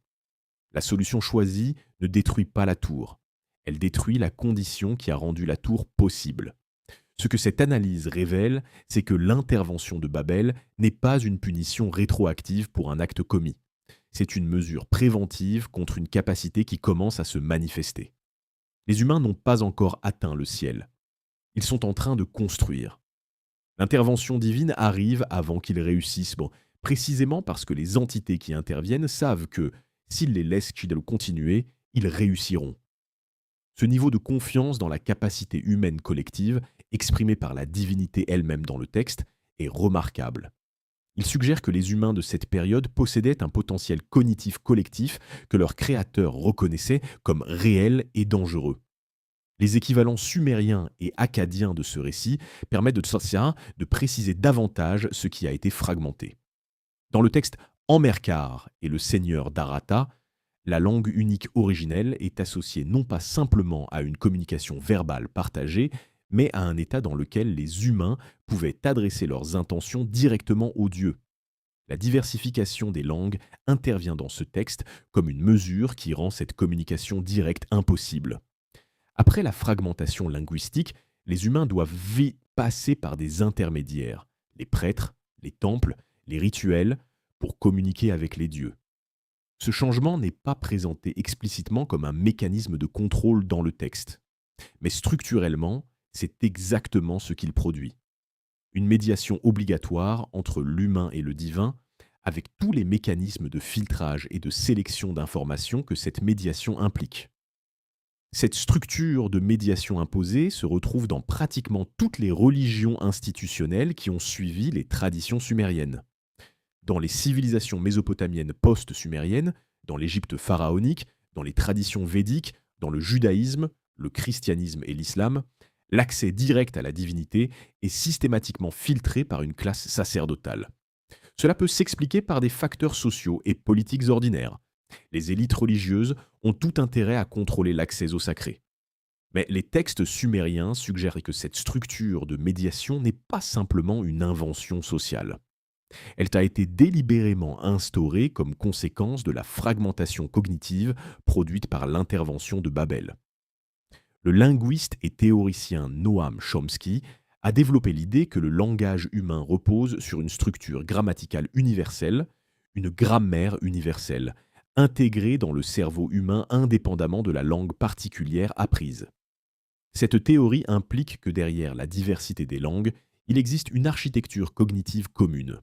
La solution choisie ne détruit pas la tour, elle détruit la condition qui a rendu la tour possible. Ce que cette analyse révèle, c'est que l'intervention de Babel n'est pas une punition rétroactive pour un acte commis. C'est une mesure préventive contre une capacité qui commence à se manifester. Les humains n'ont pas encore atteint le ciel. Ils sont en train de construire. L'intervention divine arrive avant qu'ils réussissent, précisément parce que les entités qui interviennent savent que, s'ils les laissent continuer, ils réussiront. Ce niveau de confiance dans la capacité humaine collective, exprimé par la divinité elle-même dans le texte, est remarquable. Il suggère que les humains de cette période possédaient un potentiel cognitif collectif que leur créateur reconnaissait comme réel et dangereux. Les équivalents sumériens et akkadiens de ce récit permettent de préciser davantage ce qui a été fragmenté. Dans le texte Ammerkar et le seigneur d'Arata, la langue unique originelle est associée non pas simplement à une communication verbale partagée, mais à un état dans lequel les humains pouvaient adresser leurs intentions directement aux dieux. La diversification des langues intervient dans ce texte comme une mesure qui rend cette communication directe impossible. Après la fragmentation linguistique, les humains doivent passer par des intermédiaires, les prêtres, les temples, les rituels, pour communiquer avec les dieux. Ce changement n'est pas présenté explicitement comme un mécanisme de contrôle dans le texte, mais structurellement, c'est exactement ce qu'il produit. Une médiation obligatoire entre l'humain et le divin, avec tous les mécanismes de filtrage et de sélection d'informations que cette médiation implique. Cette structure de médiation imposée se retrouve dans pratiquement toutes les religions institutionnelles qui ont suivi les traditions sumériennes. Dans les civilisations mésopotamiennes post-sumériennes, dans l'Égypte pharaonique, dans les traditions védiques, dans le judaïsme, le christianisme et l'islam, l'accès direct à la divinité est systématiquement filtré par une classe sacerdotale. Cela peut s'expliquer par des facteurs sociaux et politiques ordinaires. Les élites religieuses ont tout intérêt à contrôler l'accès au sacré. Mais les textes sumériens suggèrent que cette structure de médiation n'est pas simplement une invention sociale. Elle a été délibérément instaurée comme conséquence de la fragmentation cognitive produite par l'intervention de Babel. Le linguiste et théoricien Noam Chomsky a développé l'idée que le langage humain repose sur une structure grammaticale universelle, une grammaire universelle, intégrée dans le cerveau humain indépendamment de la langue particulière apprise. Cette théorie implique que derrière la diversité des langues, il existe une architecture cognitive commune.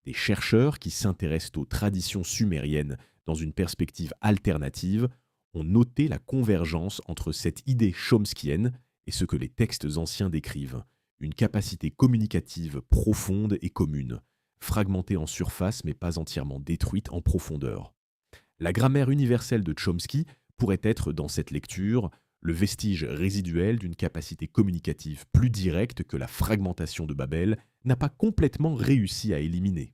Des chercheurs qui s'intéressent aux traditions sumériennes dans une perspective alternative ont noté la convergence entre cette idée chomskienne et ce que les textes anciens décrivent, une capacité communicative profonde et commune, fragmentée en surface mais pas entièrement détruite en profondeur. La grammaire universelle de Chomsky pourrait être, dans cette lecture, le vestige résiduel d'une capacité communicative plus directe que la fragmentation de Babel n'a pas complètement réussi à éliminer.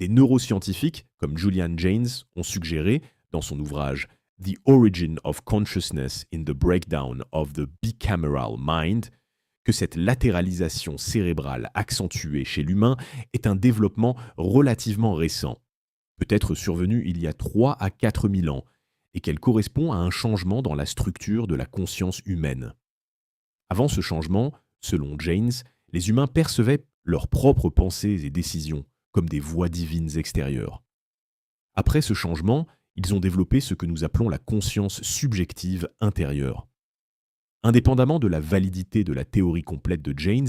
Des neuroscientifiques, comme Julian Jaynes, ont suggéré, dans son ouvrage The Origin of Consciousness in the Breakdown of the Bicameral Mind, que cette latéralisation cérébrale accentuée chez l'humain est un développement relativement récent, peut-être survenu il y a 3 à 4 000 ans, et qu'elle correspond à un changement dans la structure de la conscience humaine. Avant ce changement, selon Jaynes, les humains percevaient leurs propres pensées et décisions comme des voix divines extérieures. Après ce changement, ils ont développé ce que nous appelons la conscience subjective intérieure. Indépendamment de la validité de la théorie complète de Jaynes,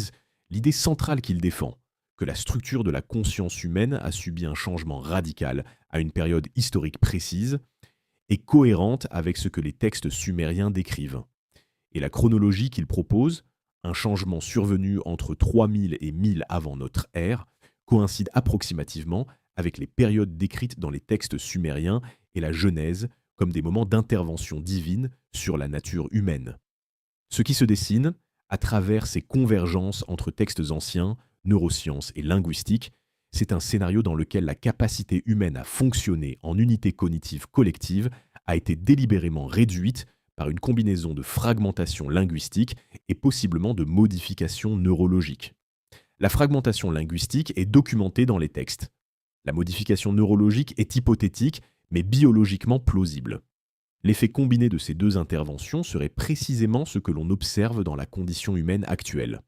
l'idée centrale qu'il défend, que la structure de la conscience humaine a subi un changement radical à une période historique précise, est cohérente avec ce que les textes sumériens décrivent. Et la chronologie qu'il propose, un changement survenu entre 3000 et 1000 avant notre ère, coïncide approximativement avec les périodes décrites dans les textes sumériens et la Genèse comme des moments d'intervention divine sur la nature humaine. Ce qui se dessine, à travers ces convergences entre textes anciens, neurosciences et linguistique, c'est un scénario dans lequel la capacité humaine à fonctionner en unité cognitive collective a été délibérément réduite par une combinaison de fragmentation linguistique et possiblement de modifications neurologiques. La fragmentation linguistique est documentée dans les textes. La modification neurologique est hypothétique, mais biologiquement plausible. L'effet combiné de ces deux interventions serait précisément ce que l'on observe dans la condition humaine actuelle.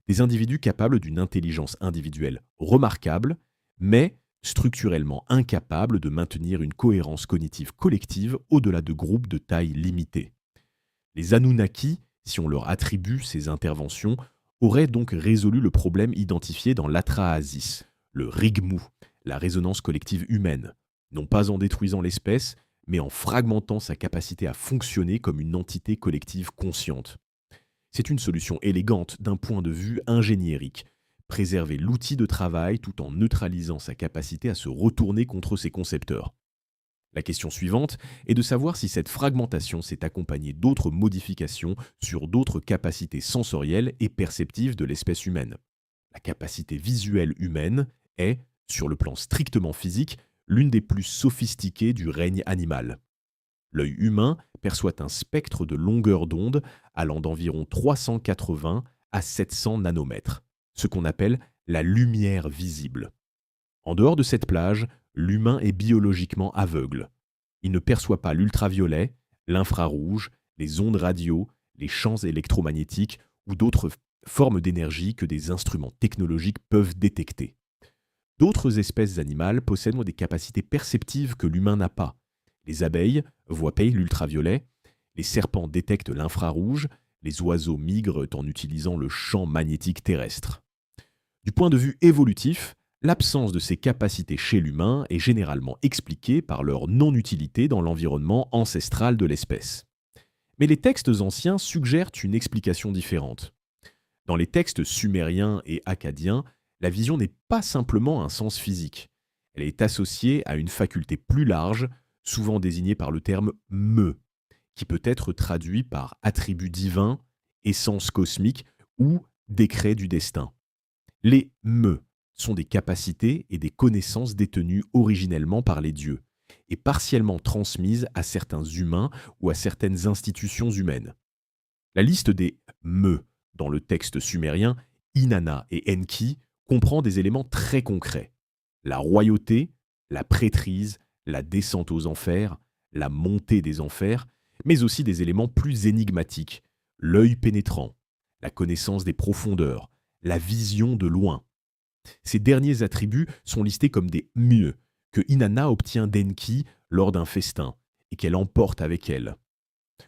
Des individus capables d'une intelligence individuelle remarquable, mais structurellement incapables de maintenir une cohérence cognitive collective au-delà de groupes de taille limitée. Les Anunnaki, si on leur attribue ces interventions, auraient donc résolu le problème identifié dans l'Atrahasis, le Rigmu, la résonance collective humaine, non pas en détruisant l'espèce, mais en fragmentant sa capacité à fonctionner comme une entité collective consciente. C'est une solution élégante d'un point de vue ingéniérique, préserver l'outil de travail tout en neutralisant sa capacité à se retourner contre ses concepteurs. La question suivante est de savoir si cette fragmentation s'est accompagnée d'autres modifications sur d'autres capacités sensorielles et perceptives de l'espèce humaine. La capacité visuelle humaine est, sur le plan strictement physique, l'une des plus sophistiquées du règne animal. L'œil humain perçoit un spectre de longueur d'onde allant d'environ 380 à 700 nanomètres, ce qu'on appelle la lumière visible. En dehors de cette plage, l'humain est biologiquement aveugle. Il ne perçoit pas l'ultraviolet, l'infrarouge, les ondes radio, les champs électromagnétiques ou d'autres formes d'énergie que des instruments technologiques peuvent détecter. D'autres espèces animales possèdent des capacités perceptives que l'humain n'a pas. Les abeilles voient l'ultraviolet, les serpents détectent l'infrarouge, les oiseaux migrent en utilisant le champ magnétique terrestre. Du point de vue évolutif, l'absence de ces capacités chez l'humain est généralement expliquée par leur non-utilité dans l'environnement ancestral de l'espèce. Mais les textes anciens suggèrent une explication différente. Dans les textes sumériens et akkadiens, la vision n'est pas simplement un sens physique. Elle est associée à une faculté plus large, souvent désignée par le terme « me », qui peut être traduit par attribut divin, essence cosmique ou décret du destin. Les « me » sont des capacités et des connaissances détenues originellement par les dieux et partiellement transmises à certains humains ou à certaines institutions humaines. La liste des « me » dans le texte sumérien, Inanna et Enki, comprend des éléments très concrets. La royauté, la prêtrise, la descente aux enfers, la montée des enfers, mais aussi des éléments plus énigmatiques, l'œil pénétrant, la connaissance des profondeurs, la vision de loin. Ces derniers attributs sont listés comme des mieux que Inanna obtient d'Enki lors d'un festin et qu'elle emporte avec elle.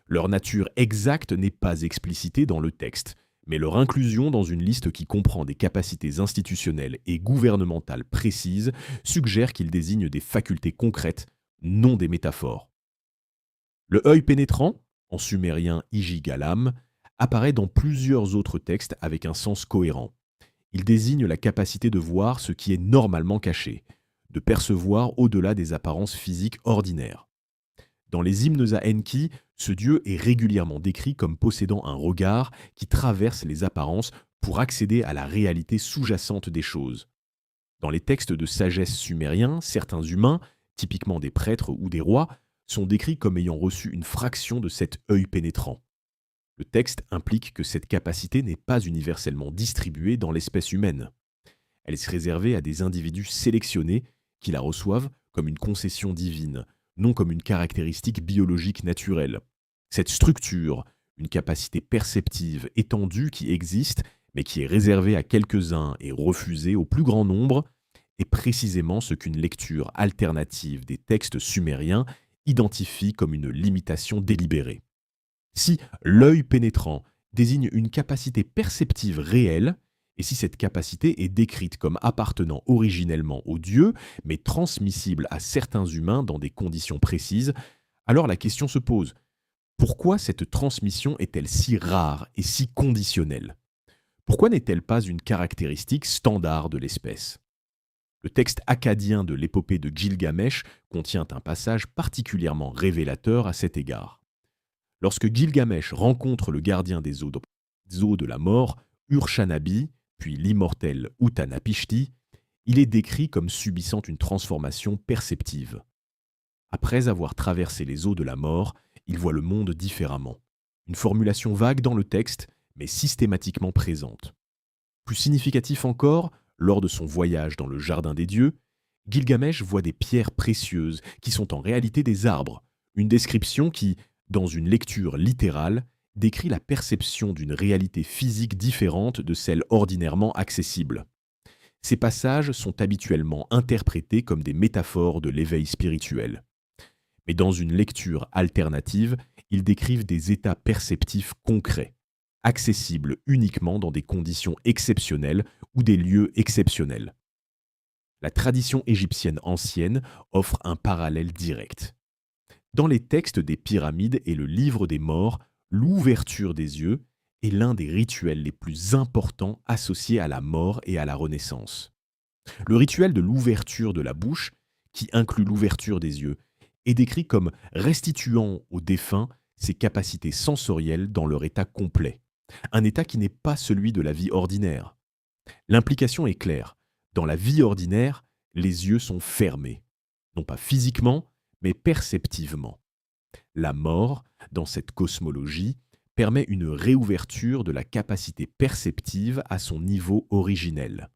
Leur nature exacte n'est pas explicitée dans le texte, mais leur inclusion dans une liste qui comprend des capacités institutionnelles et gouvernementales précises suggère qu'ils désignent des facultés concrètes, non des métaphores. Le œil pénétrant, en sumérien Ijigalam, apparaît dans plusieurs autres textes avec un sens cohérent. Il désigne la capacité de voir ce qui est normalement caché, de percevoir au-delà des apparences physiques ordinaires. Dans les hymnes à Enki, ce dieu est régulièrement décrit comme possédant un regard qui traverse les apparences pour accéder à la réalité sous-jacente des choses. Dans les textes de sagesse sumériens, certains humains, typiquement des prêtres ou des rois, sont décrits comme ayant reçu une fraction de cet œil pénétrant. Le texte implique que cette capacité n'est pas universellement distribuée dans l'espèce humaine. Elle est réservée à des individus sélectionnés qui la reçoivent comme une concession divine, non comme une caractéristique biologique naturelle. Cette structure, une capacité perceptive étendue qui existe, mais qui est réservée à quelques-uns et refusée au plus grand nombre, est précisément ce qu'une lecture alternative des textes sumériens identifie comme une limitation délibérée. Si l'œil pénétrant désigne une capacité perceptive réelle, et si cette capacité est décrite comme appartenant originellement aux dieux, mais transmissible à certains humains dans des conditions précises, alors la question se pose: pourquoi cette transmission est-elle si rare et si conditionnelle? Pourquoi n'est-elle pas une caractéristique standard de l'espèce? Le texte akkadien de l'épopée de Gilgamesh contient un passage particulièrement révélateur à cet égard. Lorsque Gilgamesh rencontre le gardien des eaux de la mort, Ur-Shanabi, puis l'immortel Utanapishti, il est décrit comme subissant une transformation perceptive. Après avoir traversé les eaux de la mort, il voit le monde différemment. Une formulation vague dans le texte, mais systématiquement présente. Plus significatif encore, lors de son voyage dans le Jardin des Dieux, Gilgamesh voit des pierres précieuses qui sont en réalité des arbres, une description qui, dans une lecture littérale, décrit la perception d'une réalité physique différente de celle ordinairement accessible. Ces passages sont habituellement interprétés comme des métaphores de l'éveil spirituel. Mais dans une lecture alternative, ils décrivent des états perceptifs concrets, accessibles uniquement dans des conditions exceptionnelles ou des lieux exceptionnels. La tradition égyptienne ancienne offre un parallèle direct. Dans les textes des pyramides et le livre des morts, l'ouverture des yeux est l'un des rituels les plus importants associés à la mort et à la renaissance. Le rituel de l'ouverture de la bouche, qui inclut l'ouverture des yeux, est décrit comme restituant aux défunts ses capacités sensorielles dans leur état complet, un état qui n'est pas celui de la vie ordinaire. L'implication est claire. Dans la vie ordinaire, les yeux sont fermés, non pas physiquement, mais perceptivement. La mort, dans cette cosmologie, permet une réouverture de la capacité perceptive à son niveau originel.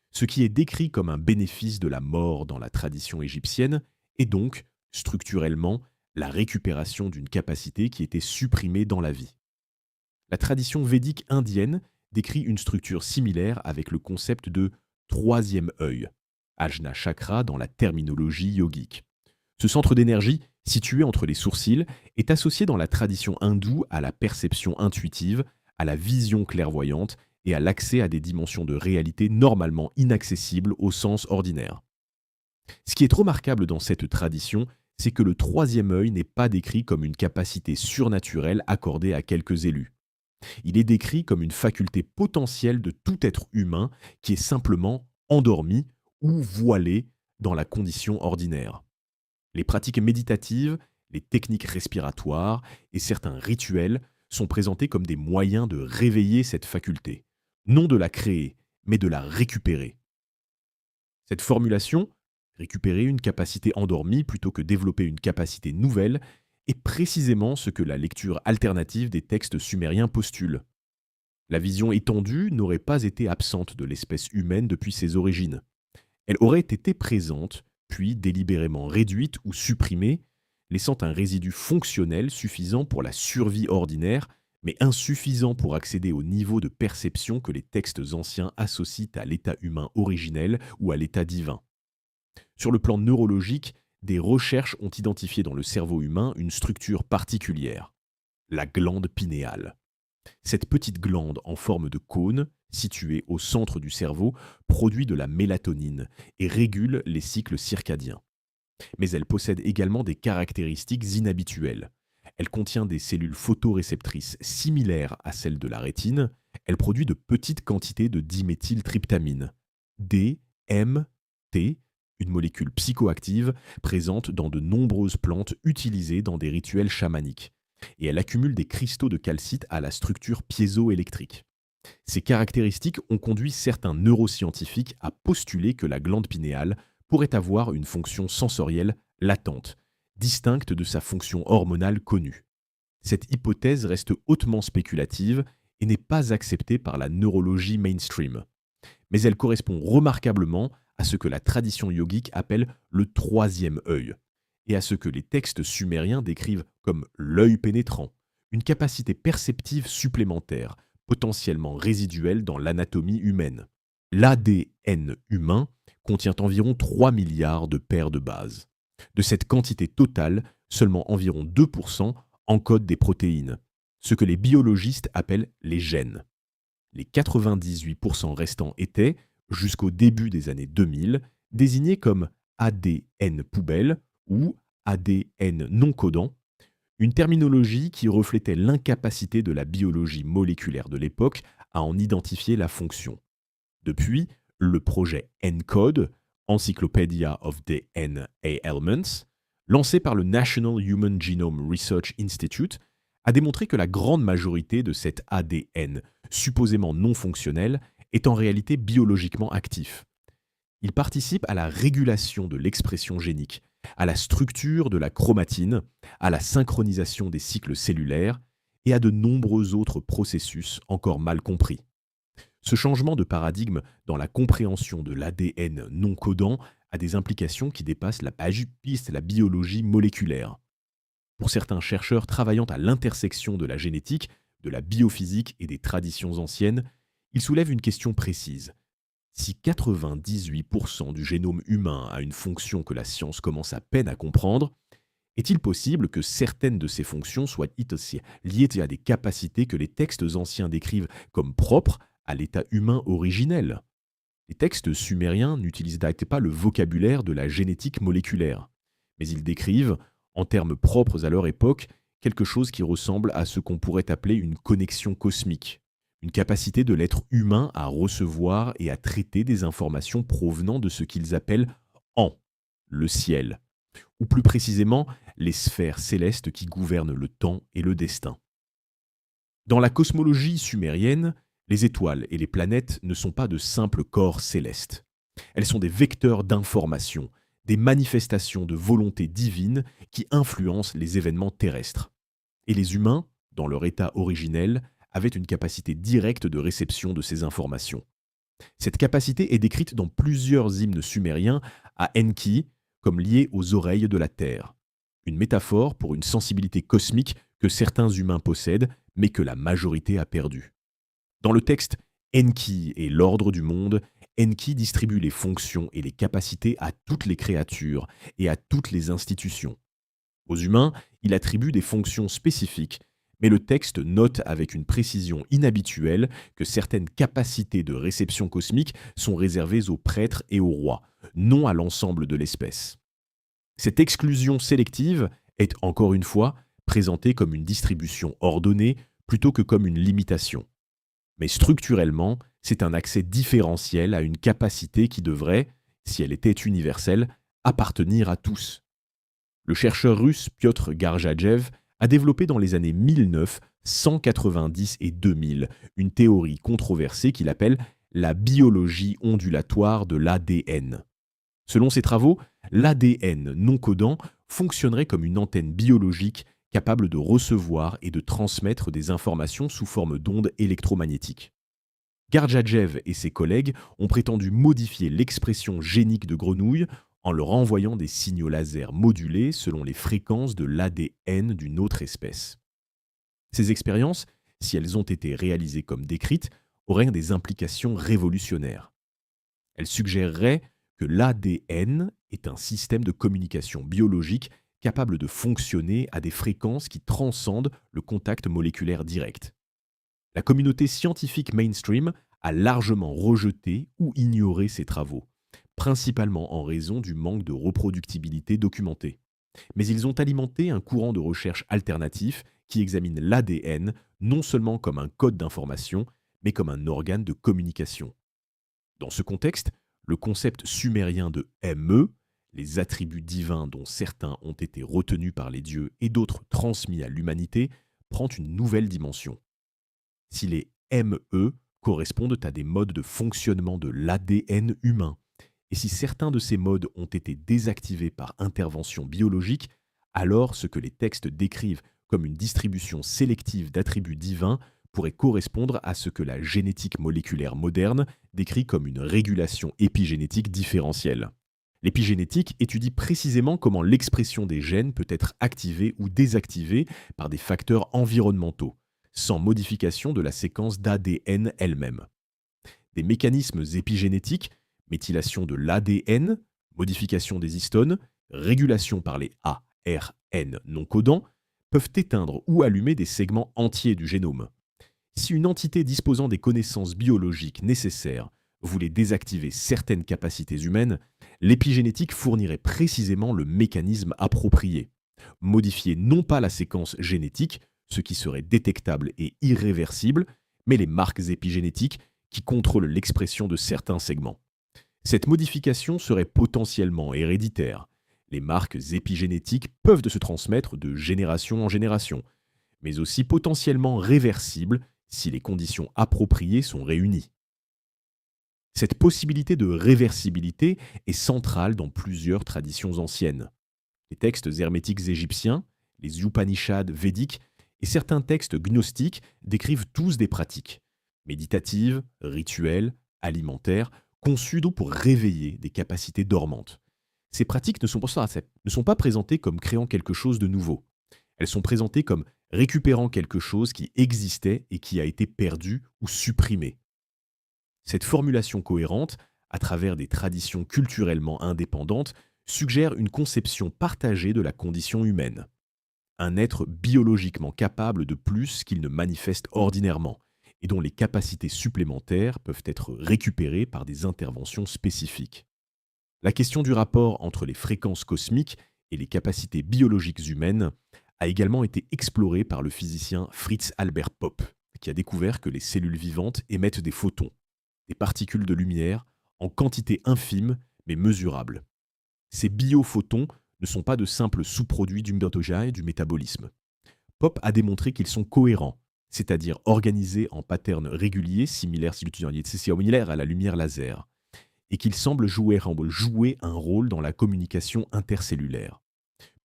Ce qui est décrit comme un bénéfice de la mort dans la tradition égyptienne est donc, structurellement, la récupération d'une capacité qui était supprimée dans la vie. La tradition védique indienne décrit une structure similaire avec le concept de troisième œil, Ajna Chakra dans la terminologie yogique. Ce centre d'énergie, situé entre les sourcils, est associé dans la tradition hindoue à la perception intuitive, à la vision clairvoyante et à l'accès à des dimensions de réalité normalement inaccessibles au sens ordinaire. Ce qui est remarquable dans cette tradition, c'est que le troisième œil n'est pas décrit comme une capacité surnaturelle accordée à quelques élus. Il est décrit comme une faculté potentielle de tout être humain qui est simplement endormi ou voilé dans la condition ordinaire. Les pratiques méditatives, les techniques respiratoires et certains rituels sont présentés comme des moyens de réveiller cette faculté, non de la créer, mais de la récupérer. Cette formulation, récupérer une capacité endormie plutôt que développer une capacité nouvelle, est précisément ce que la lecture alternative des textes sumériens postule. La vision étendue n'aurait pas été absente de l'espèce humaine depuis ses origines. Elle aurait été présente, puis délibérément réduite ou supprimée, laissant un résidu fonctionnel suffisant pour la survie ordinaire, mais insuffisant pour accéder au niveau de perception que les textes anciens associent à l'état humain originel ou à l'état divin. Sur le plan neurologique, des recherches ont identifié dans le cerveau humain une structure particulière, la glande pinéale. Cette petite glande en forme de cône, située au centre du cerveau, produit de la mélatonine et régule les cycles circadiens. Mais elle possède également des caractéristiques inhabituelles. Elle contient des cellules photoréceptrices similaires à celles de la rétine. Elle produit de petites quantités de diméthyltryptamine, DMT, une molécule psychoactive présente dans de nombreuses plantes utilisées dans des rituels chamaniques. Et elle accumule des cristaux de calcite à la structure piézoélectrique. Ces caractéristiques ont conduit certains neuroscientifiques à postuler que la glande pinéale pourrait avoir une fonction sensorielle latente, distincte de sa fonction hormonale connue. Cette hypothèse reste hautement spéculative et n'est pas acceptée par la neurologie mainstream. Mais elle correspond remarquablement à ce que la tradition yogique appelle le troisième œil, et à ce que les textes sumériens décrivent comme l'œil pénétrant, une capacité perceptive supplémentaire, potentiellement résiduelle dans l'anatomie humaine. L'ADN humain contient environ 3 milliards de paires de bases. De cette quantité totale, seulement environ 2% encodent des protéines, ce que les biologistes appellent les gènes. Les 98% restants étaient, jusqu'au début des années 2000, désignés comme ADN poubelle ou ADN non codant, une terminologie qui reflétait l'incapacité de la biologie moléculaire de l'époque à en identifier la fonction. Depuis, le projet ENCODE, Encyclopedia of DNA Elements, lancé par le National Human Genome Research Institute, a démontré que la grande majorité de cet ADN, supposément non fonctionnel, est en réalité biologiquement actif. Il participe à la régulation de l'expression génique, à la structure de la chromatine, à la synchronisation des cycles cellulaires et à de nombreux autres processus encore mal compris. Ce changement de paradigme dans la compréhension de l'ADN non codant a des implications qui dépassent la biologie moléculaire. Pour certains chercheurs travaillant à l'intersection de la génétique, de la biophysique et des traditions anciennes, il soulève une question précise. Si 98% du génome humain a une fonction que la science commence à peine à comprendre, est-il possible que certaines de ces fonctions soient aussi liées à des capacités que les textes anciens décrivent comme propres à l'état humain originel? Les textes sumériens n'utilisent pas le vocabulaire de la génétique moléculaire, mais ils décrivent, en termes propres à leur époque, quelque chose qui ressemble à ce qu'on pourrait appeler une connexion cosmique, une capacité de l'être humain à recevoir et à traiter des informations provenant de ce qu'ils appellent en le ciel, ou plus précisément les sphères célestes qui gouvernent le temps et le destin. Dans la cosmologie sumérienne, les étoiles et les planètes ne sont pas de simples corps célestes. Elles sont des vecteurs d'information, des manifestations de volonté divine qui influencent les événements terrestres. Et les humains, dans leur état originel, avaient une capacité directe de réception de ces informations. Cette capacité est décrite dans plusieurs hymnes sumériens à Enki comme liée aux oreilles de la Terre, une métaphore pour une sensibilité cosmique que certains humains possèdent mais que la majorité a perdue. Dans le texte Enki et l'ordre du monde, Enki distribue les fonctions et les capacités à toutes les créatures et à toutes les institutions. Aux humains, il attribue des fonctions spécifiques, mais le texte note avec une précision inhabituelle que certaines capacités de réception cosmique sont réservées aux prêtres et aux rois, non à l'ensemble de l'espèce. Cette exclusion sélective est, encore une fois, présentée comme une distribution ordonnée plutôt que comme une limitation. Mais structurellement, c'est un accès différentiel à une capacité qui devrait, si elle était universelle, appartenir à tous. Le chercheur russe Piotr Gardjajev a développé dans les années 1990 et 2000 une théorie controversée qu'il appelle la biologie ondulatoire de l'ADN. Selon ses travaux, l'ADN non codant fonctionnerait comme une antenne biologique capable de recevoir et de transmettre des informations sous forme d'ondes électromagnétiques. Gardjajev et ses collègues ont prétendu modifier l'expression génique de grenouilles en leur envoyant des signaux laser modulés selon les fréquences de l'ADN d'une autre espèce. Ces expériences, si elles ont été réalisées comme décrites, auraient des implications révolutionnaires. Elles suggéreraient que l'ADN est un système de communication biologique capable de fonctionner à des fréquences qui transcendent le contact moléculaire direct. La communauté scientifique mainstream a largement rejeté ou ignoré ces travaux, principalement en raison du manque de reproductibilité documentée. Mais ils ont alimenté un courant de recherche alternatif qui examine l'ADN non seulement comme un code d'information, mais comme un organe de communication. Dans ce contexte, le concept sumérien de ME, les attributs divins dont certains ont été retenus par les dieux et d'autres transmis à l'humanité, prend une nouvelle dimension. Si les ME correspondent à des modes de fonctionnement de l'ADN humain. Et si certains de ces modes ont été désactivés par intervention biologique, alors ce que les textes décrivent comme une distribution sélective d'attributs divins pourrait correspondre à ce que la génétique moléculaire moderne décrit comme une régulation épigénétique différentielle. L'épigénétique étudie précisément comment l'expression des gènes peut être activée ou désactivée par des facteurs environnementaux, sans modification de la séquence d'ADN elle-même. Des mécanismes épigénétiques, méthylation de l'ADN, modification des histones, régulation par les ARN non codants, peuvent éteindre ou allumer des segments entiers du génome. Si une entité disposant des connaissances biologiques nécessaires voulait désactiver certaines capacités humaines, l'épigénétique fournirait précisément le mécanisme approprié. Modifier non pas la séquence génétique, ce qui serait détectable et irréversible, mais les marques épigénétiques qui contrôlent l'expression de certains segments. Cette modification serait potentiellement héréditaire. Les marques épigénétiques peuvent se transmettre de génération en génération, mais aussi potentiellement réversibles si les conditions appropriées sont réunies. Cette possibilité de réversibilité est centrale dans plusieurs traditions anciennes. Les textes hermétiques égyptiens, les Upanishads védiques et certains textes gnostiques décrivent tous des pratiques méditatives, rituelles, alimentaires, conçues donc pour réveiller des capacités dormantes. Ces pratiques ne sont pas présentées comme créant quelque chose de nouveau. Elles sont présentées comme récupérant quelque chose qui existait et qui a été perdu ou supprimé. Cette formulation cohérente, à travers des traditions culturellement indépendantes, suggère une conception partagée de la condition humaine. Un être biologiquement capable de plus qu'il ne manifeste ordinairement, et dont les capacités supplémentaires peuvent être récupérées par des interventions spécifiques. La question du rapport entre les fréquences cosmiques et les capacités biologiques humaines a également été explorée par le physicien Fritz Albert Popp, qui a découvert que les cellules vivantes émettent des photons, des particules de lumière, en quantité infime mais mesurable. Ces biophotons ne sont pas de simples sous-produits du mitochondrie et du métabolisme. Popp a démontré qu'ils sont cohérents, c'est-à-dire organisés en patterns réguliers similaires à la lumière laser, et qu'ils semblent jouer un rôle dans la communication intercellulaire.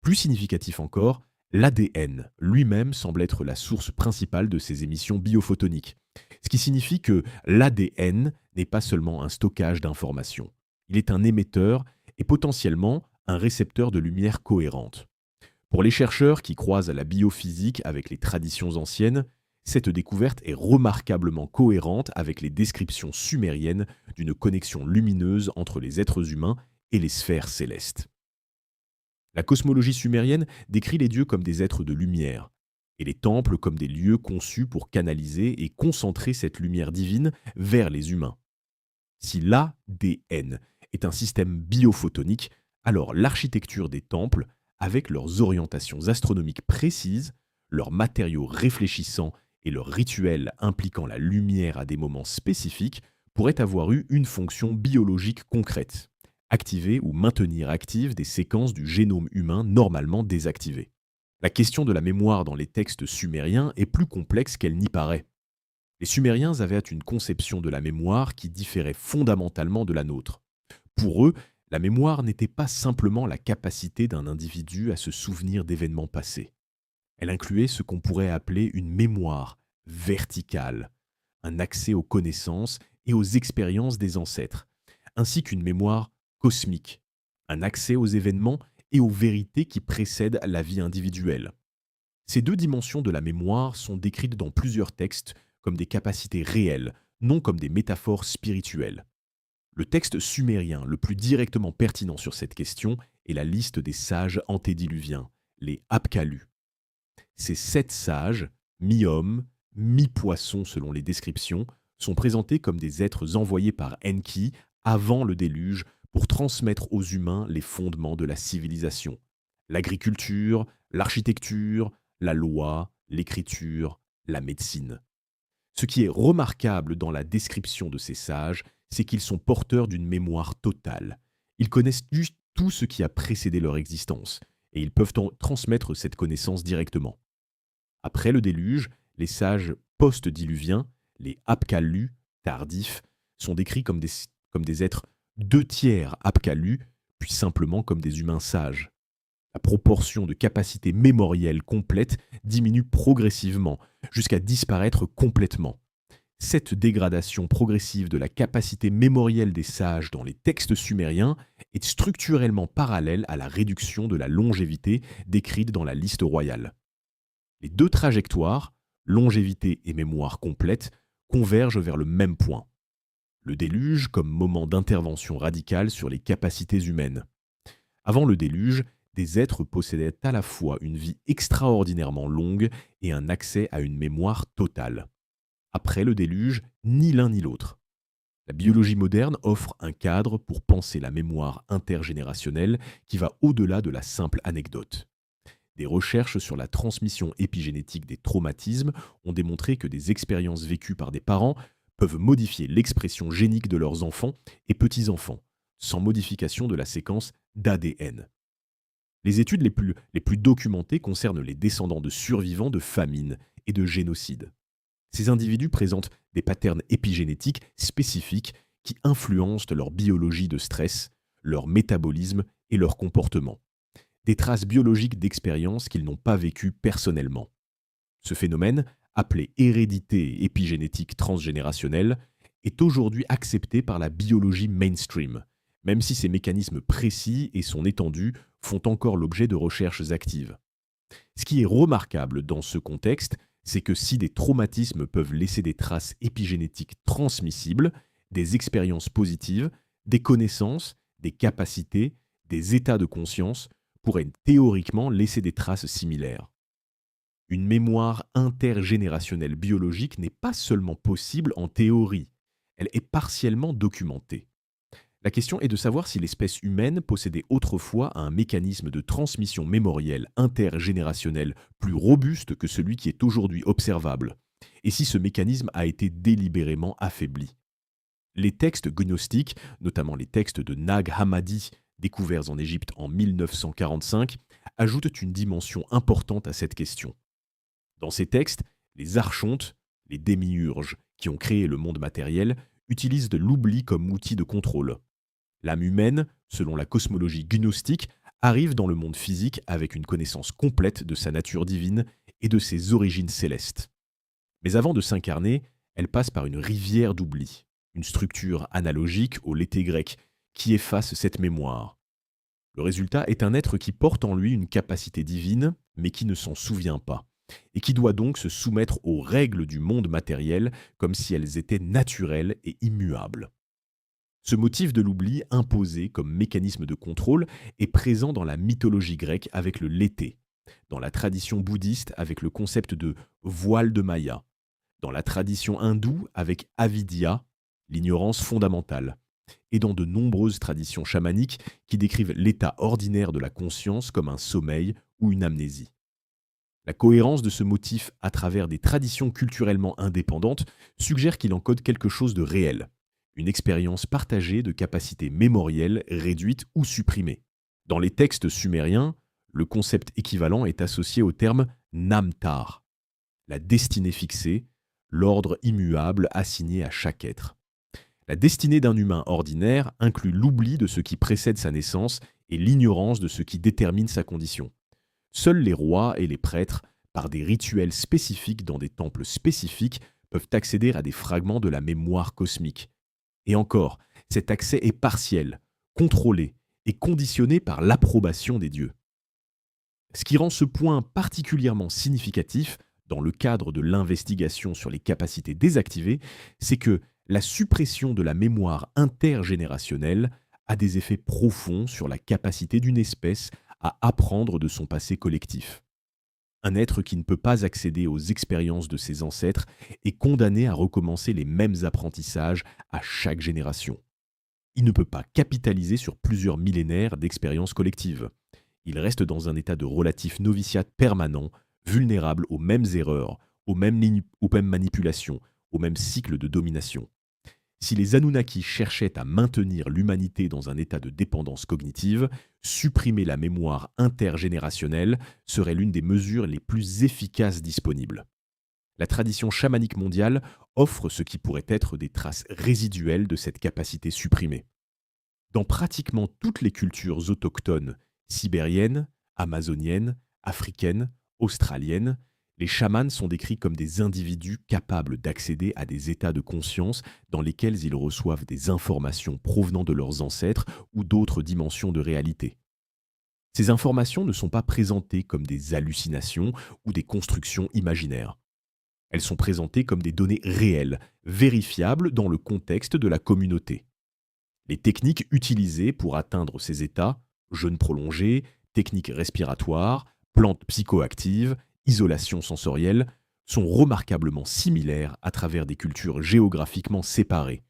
Plus significatif encore, l'ADN lui-même semble être la source principale de ces émissions biophotoniques, ce qui signifie que l'ADN n'est pas seulement un stockage d'informations, il est un émetteur et potentiellement un récepteur de lumière cohérente. Pour les chercheurs qui croisent la biophysique avec les traditions anciennes, cette découverte est remarquablement cohérente avec les descriptions sumériennes d'une connexion lumineuse entre les êtres humains et les sphères célestes. La cosmologie sumérienne décrit les dieux comme des êtres de lumière, et les temples comme des lieux conçus pour canaliser et concentrer cette lumière divine vers les humains. Si l'ADN est un système biophotonique, alors l'architecture des temples, avec leurs orientations astronomiques précises, leurs matériaux réfléchissants et leurs rituels impliquant la lumière à des moments spécifiques, pourrait avoir eu une fonction biologique concrète, activer ou maintenir actives des séquences du génome humain normalement désactivées. La question de la mémoire dans les textes sumériens est plus complexe qu'elle n'y paraît. Les Sumériens avaient une conception de la mémoire qui différait fondamentalement de la nôtre. Pour eux, la mémoire n'était pas simplement la capacité d'un individu à se souvenir d'événements passés. Elle incluait ce qu'on pourrait appeler une mémoire verticale, un accès aux connaissances et aux expériences des ancêtres, ainsi qu'une mémoire cosmique, un accès aux événements et aux vérités qui précèdent la vie individuelle. Ces deux dimensions de la mémoire sont décrites dans plusieurs textes comme des capacités réelles, non comme des métaphores spirituelles. Le texte sumérien le plus directement pertinent sur cette question est la liste des sages antédiluviens, les Apkallu. Ces 7 sages, mi-hommes, mi-poissons selon les descriptions, sont présentés comme des êtres envoyés par Enki avant le déluge pour transmettre aux humains les fondements de la civilisation. L'agriculture, l'architecture, la loi, l'écriture, la médecine. Ce qui est remarquable dans la description de ces sages, c'est qu'ils sont porteurs d'une mémoire totale. Ils connaissent tout ce qui a précédé leur existence, et ils peuvent transmettre cette connaissance directement. Après le déluge, les sages post-diluviens, les Apkallu, tardifs, sont décrits comme des êtres deux tiers aptes à lu, puis simplement comme des humains sages. La proportion de capacité mémorielle complète diminue progressivement, jusqu'à disparaître complètement. Cette dégradation progressive de la capacité mémorielle des sages dans les textes sumériens est structurellement parallèle à la réduction de la longévité décrite dans la liste royale. Les deux trajectoires, longévité et mémoire complète, convergent vers le même point. Le déluge comme moment d'intervention radicale sur les capacités humaines. Avant le déluge, des êtres possédaient à la fois une vie extraordinairement longue et un accès à une mémoire totale. Après le déluge, ni l'un ni l'autre. La biologie moderne offre un cadre pour penser la mémoire intergénérationnelle qui va au-delà de la simple anecdote. Des recherches sur la transmission épigénétique des traumatismes ont démontré que des expériences vécues par des parents peuvent modifier l'expression génique de leurs enfants et petits-enfants, sans modification de la séquence d'ADN. Les études les plus documentées concernent les descendants de survivants de famine et de génocide. Ces individus présentent des patterns épigénétiques spécifiques qui influencent leur biologie de stress, leur métabolisme et leur comportement. Des traces biologiques d'expériences qu'ils n'ont pas vécues personnellement. Ce phénomène, appelé hérédité épigénétique transgénérationnelle, est aujourd'hui accepté par la biologie mainstream, même si ces mécanismes précis et son étendue font encore l'objet de recherches actives. Ce qui est remarquable dans ce contexte, c'est que si des traumatismes peuvent laisser des traces épigénétiques transmissibles, des expériences positives, des connaissances, des capacités, des états de conscience pourraient théoriquement laisser des traces similaires. Une mémoire intergénérationnelle biologique n'est pas seulement possible en théorie, elle est partiellement documentée. La question est de savoir si l'espèce humaine possédait autrefois un mécanisme de transmission mémorielle intergénérationnelle plus robuste que celui qui est aujourd'hui observable, et si ce mécanisme a été délibérément affaibli. Les textes gnostiques, notamment les textes de Nag Hammadi, découverts en Égypte en 1945, ajoutent une dimension importante à cette question. Dans ces textes, les archontes, les démiurges qui ont créé le monde matériel, utilisent de l'oubli comme outil de contrôle. L'âme humaine, selon la cosmologie gnostique, arrive dans le monde physique avec une connaissance complète de sa nature divine et de ses origines célestes. Mais avant de s'incarner, elle passe par une rivière d'oubli, une structure analogique au lété grec, qui efface cette mémoire. Le résultat est un être qui porte en lui une capacité divine, mais qui ne s'en souvient pas, et qui doit donc se soumettre aux règles du monde matériel comme si elles étaient naturelles et immuables. Ce motif de l'oubli imposé comme mécanisme de contrôle est présent dans la mythologie grecque avec le lété, dans la tradition bouddhiste avec le concept de voile de Maya, dans la tradition hindoue avec avidya, l'ignorance fondamentale, et dans de nombreuses traditions chamaniques qui décrivent l'état ordinaire de la conscience comme un sommeil ou une amnésie. La cohérence de ce motif à travers des traditions culturellement indépendantes suggère qu'il encode quelque chose de réel, une expérience partagée de capacités mémorielles réduites ou supprimées. Dans les textes sumériens, le concept équivalent est associé au terme namtar, la destinée fixée, l'ordre immuable assigné à chaque être. La destinée d'un humain ordinaire inclut l'oubli de ce qui précède sa naissance et l'ignorance de ce qui détermine sa condition. Seuls les rois et les prêtres, par des rituels spécifiques dans des temples spécifiques, peuvent accéder à des fragments de la mémoire cosmique. Et encore, cet accès est partiel, contrôlé et conditionné par l'approbation des dieux. Ce qui rend ce point particulièrement significatif dans le cadre de l'investigation sur les capacités désactivées, c'est que la suppression de la mémoire intergénérationnelle a des effets profonds sur la capacité d'une espèce à apprendre de son passé collectif. Un être qui ne peut pas accéder aux expériences de ses ancêtres est condamné à recommencer les mêmes apprentissages à chaque génération. Il ne peut pas capitaliser sur plusieurs millénaires d'expériences collectives. Il reste dans un état de relatif noviciat permanent, vulnérable aux mêmes erreurs, aux mêmes manipulations, aux mêmes cycles de domination. Si les Anunnaki cherchaient à maintenir l'humanité dans un état de dépendance cognitive, supprimer la mémoire intergénérationnelle serait l'une des mesures les plus efficaces disponibles. La tradition chamanique mondiale offre ce qui pourrait être des traces résiduelles de cette capacité supprimée. Dans pratiquement toutes les cultures autochtones, sibériennes, amazoniennes, africaines, australiennes, les chamans sont décrits comme des individus capables d'accéder à des états de conscience dans lesquels ils reçoivent des informations provenant de leurs ancêtres ou d'autres dimensions de réalité. Ces informations ne sont pas présentées comme des hallucinations ou des constructions imaginaires. Elles sont présentées comme des données réelles, vérifiables dans le contexte de la communauté. Les techniques utilisées pour atteindre ces états, jeûne prolongé, techniques respiratoires, plantes psychoactives, isolation sensorielle, sont remarquablement similaires à travers des cultures géographiquement séparées,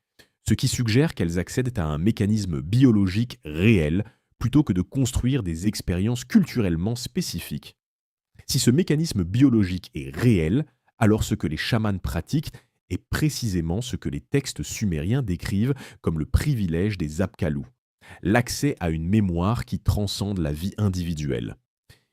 ce qui suggère qu'elles accèdent à un mécanisme biologique réel plutôt que de construire des expériences culturellement spécifiques. Si ce mécanisme biologique est réel, alors ce que les chamans pratiquent est précisément ce que les textes sumériens décrivent comme le privilège des Apkallu, l'accès à une mémoire qui transcende la vie individuelle.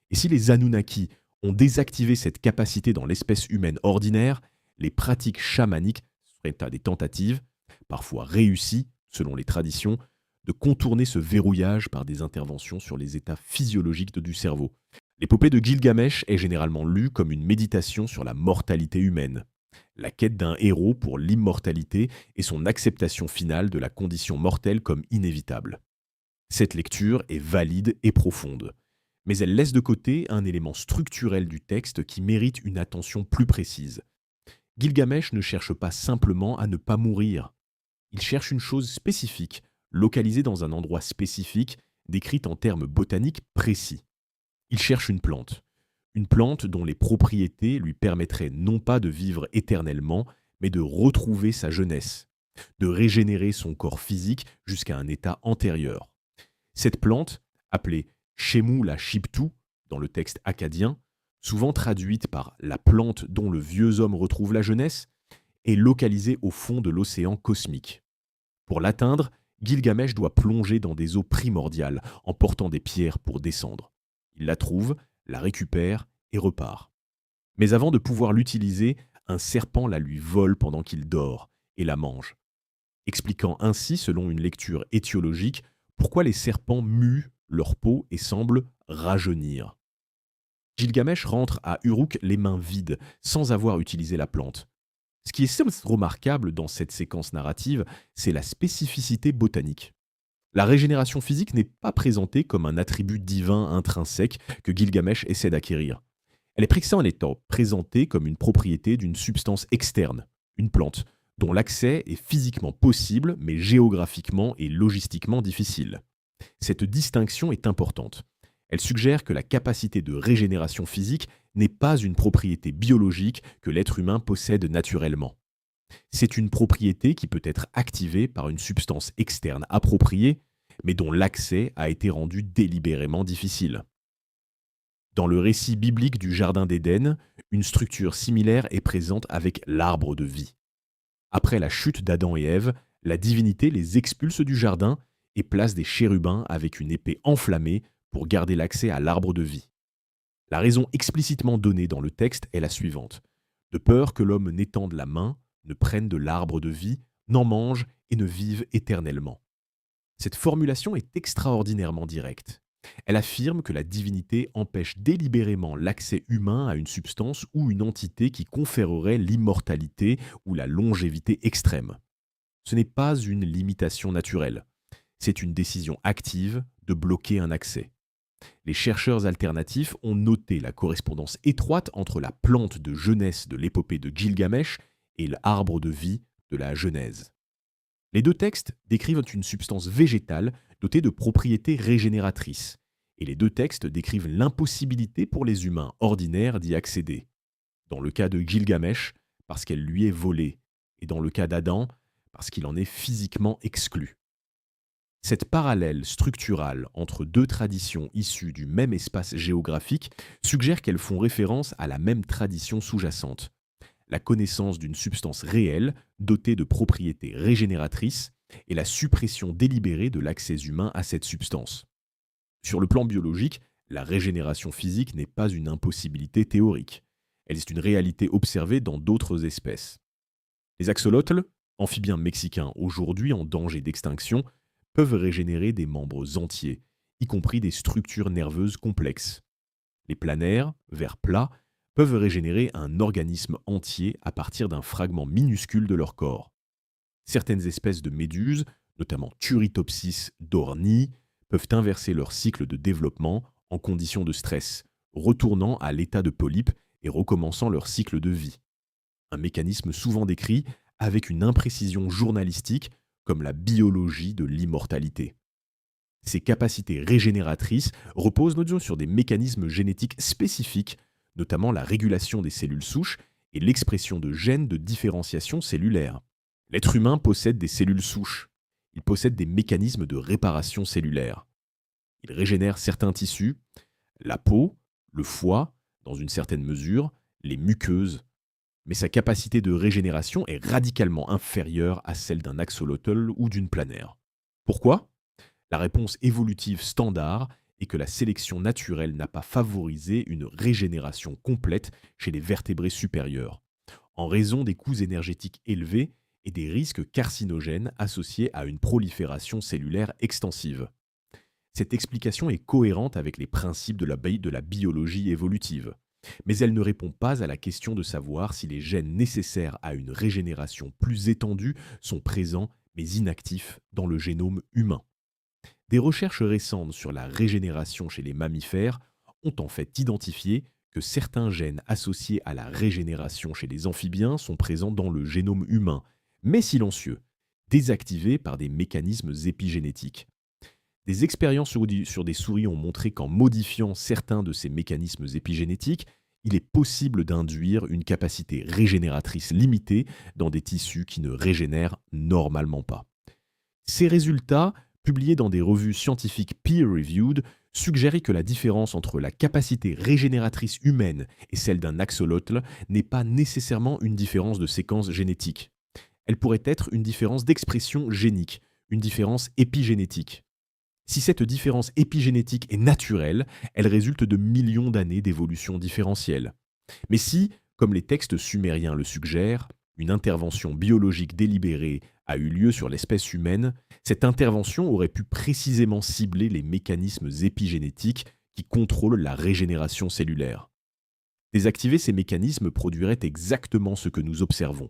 Et si les Anunnaki ont désactivé cette capacité dans l'espèce humaine ordinaire, les pratiques chamaniques seraient à des tentatives, parfois réussies selon les traditions, de contourner ce verrouillage par des interventions sur les états physiologiques du cerveau. L'épopée de Gilgamesh est généralement lue comme une méditation sur la mortalité humaine, la quête d'un héros pour l'immortalité et son acceptation finale de la condition mortelle comme inévitable. Cette lecture est valide et profonde, mais elle laisse de côté un élément structurel du texte qui mérite une attention plus précise. Gilgamesh ne cherche pas simplement à ne pas mourir. Il cherche une chose spécifique, localisée dans un endroit spécifique, décrite en termes botaniques précis. Il cherche une plante dont les propriétés lui permettraient non pas de vivre éternellement, mais de retrouver sa jeunesse, de régénérer son corps physique jusqu'à un état antérieur. Cette plante, appelée Shemu la Shiptu dans le texte akkadien, souvent traduite par la plante dont le vieux homme retrouve la jeunesse, est localisée au fond de l'océan cosmique. Pour l'atteindre, Gilgamesh doit plonger dans des eaux primordiales en portant des pierres pour descendre. Il la trouve, la récupère et repart. Mais avant de pouvoir l'utiliser, un serpent la lui vole pendant qu'il dort et la mange, expliquant ainsi, selon une lecture étiologique, pourquoi les serpents muent leur peau et semblent rajeunir. Gilgamesh rentre à Uruk les mains vides, sans avoir utilisé la plante. Ce qui est remarquable dans cette séquence narrative, c'est la spécificité botanique. La régénération physique n'est pas présentée comme un attribut divin intrinsèque que Gilgamesh essaie d'acquérir. Elle est en étant présentée comme une propriété d'une substance externe, une plante, dont l'accès est physiquement possible, mais géographiquement et logistiquement difficile. Cette distinction est importante. Elle suggère que la capacité de régénération physique n'est pas une propriété biologique que l'être humain possède naturellement. C'est une propriété qui peut être activée par une substance externe appropriée, mais dont l'accès a été rendu délibérément difficile. Dans le récit biblique du Jardin d'Éden, une structure similaire est présente avec l'arbre de vie. Après la chute d'Adam et Ève, la divinité les expulse du jardin et place des chérubins avec une épée enflammée pour garder l'accès à l'arbre de vie. La raison explicitement donnée dans le texte est la suivante. De peur que l'homme n'étende la main, ne prenne de l'arbre de vie, n'en mange et ne vive éternellement. Cette formulation est extraordinairement directe. Elle affirme que la divinité empêche délibérément l'accès humain à une substance ou une entité qui conférerait l'immortalité ou la longévité extrême. Ce n'est pas une limitation naturelle. C'est une décision active de bloquer un accès. Les chercheurs alternatifs ont noté la correspondance étroite entre la plante de jeunesse de l'épopée de Gilgamesh et l'arbre de vie de la Genèse. Les deux textes décrivent une substance végétale dotée de propriétés régénératrices, et les deux textes décrivent l'impossibilité pour les humains ordinaires d'y accéder. Dans le cas de Gilgamesh, parce qu'elle lui est volée, et dans le cas d'Adam, parce qu'il en est physiquement exclu. Cette parallèle structurale entre deux traditions issues du même espace géographique suggère qu'elles font référence à la même tradition sous-jacente, la connaissance d'une substance réelle dotée de propriétés régénératrices et la suppression délibérée de l'accès humain à cette substance. Sur le plan biologique, la régénération physique n'est pas une impossibilité théorique, Elle est une réalité observée dans d'autres espèces. Les axolotls, amphibiens mexicains aujourd'hui en danger d'extinction, peuvent régénérer des membres entiers, y compris des structures nerveuses complexes. Les planaires, vers plats, peuvent régénérer un organisme entier à partir d'un fragment minuscule de leur corps. Certaines espèces de méduses, notamment Turritopsis dorni, peuvent inverser leur cycle de développement en conditions de stress, retournant à l'état de polype et recommençant leur cycle de vie. Un mécanisme souvent décrit avec une imprécision journalistique comme la biologie de l'immortalité. Ces capacités régénératrices reposent notamment sur des mécanismes génétiques spécifiques, notamment la régulation des cellules souches et l'expression de gènes de différenciation cellulaire. L'être humain possède des cellules souches. Il possède des mécanismes de réparation cellulaire. Il régénère certains tissus, la peau, le foie, dans une certaine mesure, les muqueuses. Mais sa capacité de régénération est radicalement inférieure à celle d'un axolotl ou d'une planaire. Pourquoi ? La réponse évolutive standard est que la sélection naturelle n'a pas favorisé une régénération complète chez les vertébrés supérieurs, en raison des coûts énergétiques élevés et des risques carcinogènes associés à une prolifération cellulaire extensive. Cette explication est cohérente avec les principes de la biologie évolutive, mais elle ne répond pas à la question de savoir si les gènes nécessaires à une régénération plus étendue sont présents mais inactifs dans le génome humain. Des recherches récentes sur la régénération chez les mammifères ont en fait identifié que certains gènes associés à la régénération chez les amphibiens sont présents dans le génome humain, mais silencieux, désactivés par des mécanismes épigénétiques. Des expériences sur des souris ont montré qu'en modifiant certains de ces mécanismes épigénétiques, il est possible d'induire une capacité régénératrice limitée dans des tissus qui ne régénèrent normalement pas. Ces résultats, publiés dans des revues scientifiques peer-reviewed, suggéraient que la différence entre la capacité régénératrice humaine et celle d'un axolotl n'est pas nécessairement une différence de séquence génétique. Elle pourrait être une différence d'expression génique, une différence épigénétique. Si cette différence épigénétique est naturelle, elle résulte de millions d'années d'évolution différentielle. Mais si, comme les textes sumériens le suggèrent, une intervention biologique délibérée a eu lieu sur l'espèce humaine, cette intervention aurait pu précisément cibler les mécanismes épigénétiques qui contrôlent la régénération cellulaire. Désactiver ces mécanismes produirait exactement ce que nous observons.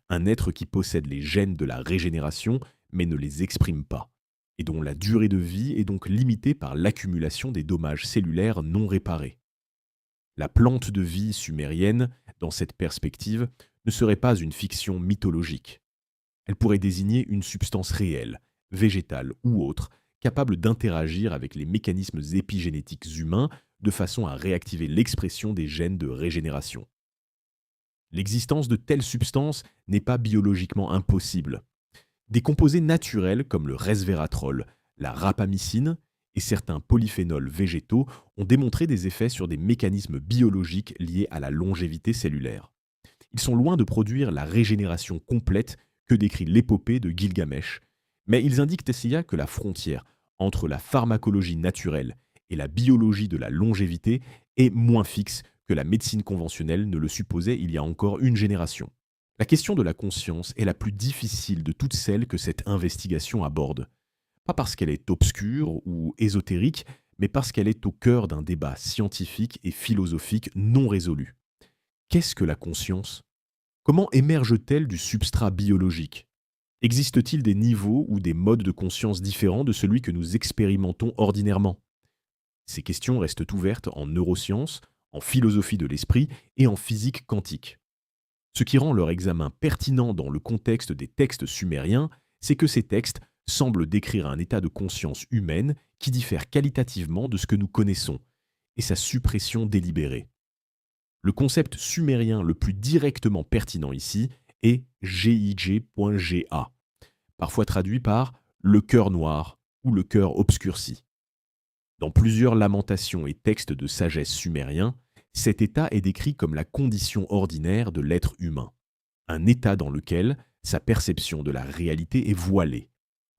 Un être qui possède les gènes de la régénération mais ne les exprime pas, et dont la durée de vie est donc limitée par l'accumulation des dommages cellulaires non réparés. La plante de vie sumérienne, dans cette perspective, ne serait pas une fiction mythologique. Elle pourrait désigner une substance réelle, végétale ou autre, capable d'interagir avec les mécanismes épigénétiques humains de façon à réactiver l'expression des gènes de régénération. L'existence de telles substances n'est pas biologiquement impossible. Des composés naturels comme le resveratrol, la rapamycine et certains polyphénols végétaux ont démontré des effets sur des mécanismes biologiques liés à la longévité cellulaire. Ils sont loin de produire la régénération complète que décrit l'épopée de Gilgamesh, mais ils indiquent aussi que la frontière entre la pharmacologie naturelle et la biologie de la longévité est moins fixe que la médecine conventionnelle ne le supposait il y a encore une génération. La question de la conscience est la plus difficile de toutes celles que cette investigation aborde. Pas parce qu'elle est obscure ou ésotérique, mais parce qu'elle est au cœur d'un débat scientifique et philosophique non résolu. Qu'est-ce que la conscience ? Comment émerge-t-elle du substrat biologique ? Existe-t-il des niveaux ou des modes de conscience différents de celui que nous expérimentons ordinairement ? Ces questions restent ouvertes en neurosciences, en philosophie de l'esprit et en physique quantique. Ce qui rend leur examen pertinent dans le contexte des textes sumériens, c'est que ces textes semblent décrire un état de conscience humaine qui diffère qualitativement de ce que nous connaissons, et sa suppression délibérée. Le concept sumérien le plus directement pertinent ici est GIG.GA, parfois traduit par le cœur noir ou le cœur obscurci. Dans plusieurs lamentations et textes de sagesse sumériens, cet état est décrit comme la condition ordinaire de l'être humain, un état dans lequel sa perception de la réalité est voilée,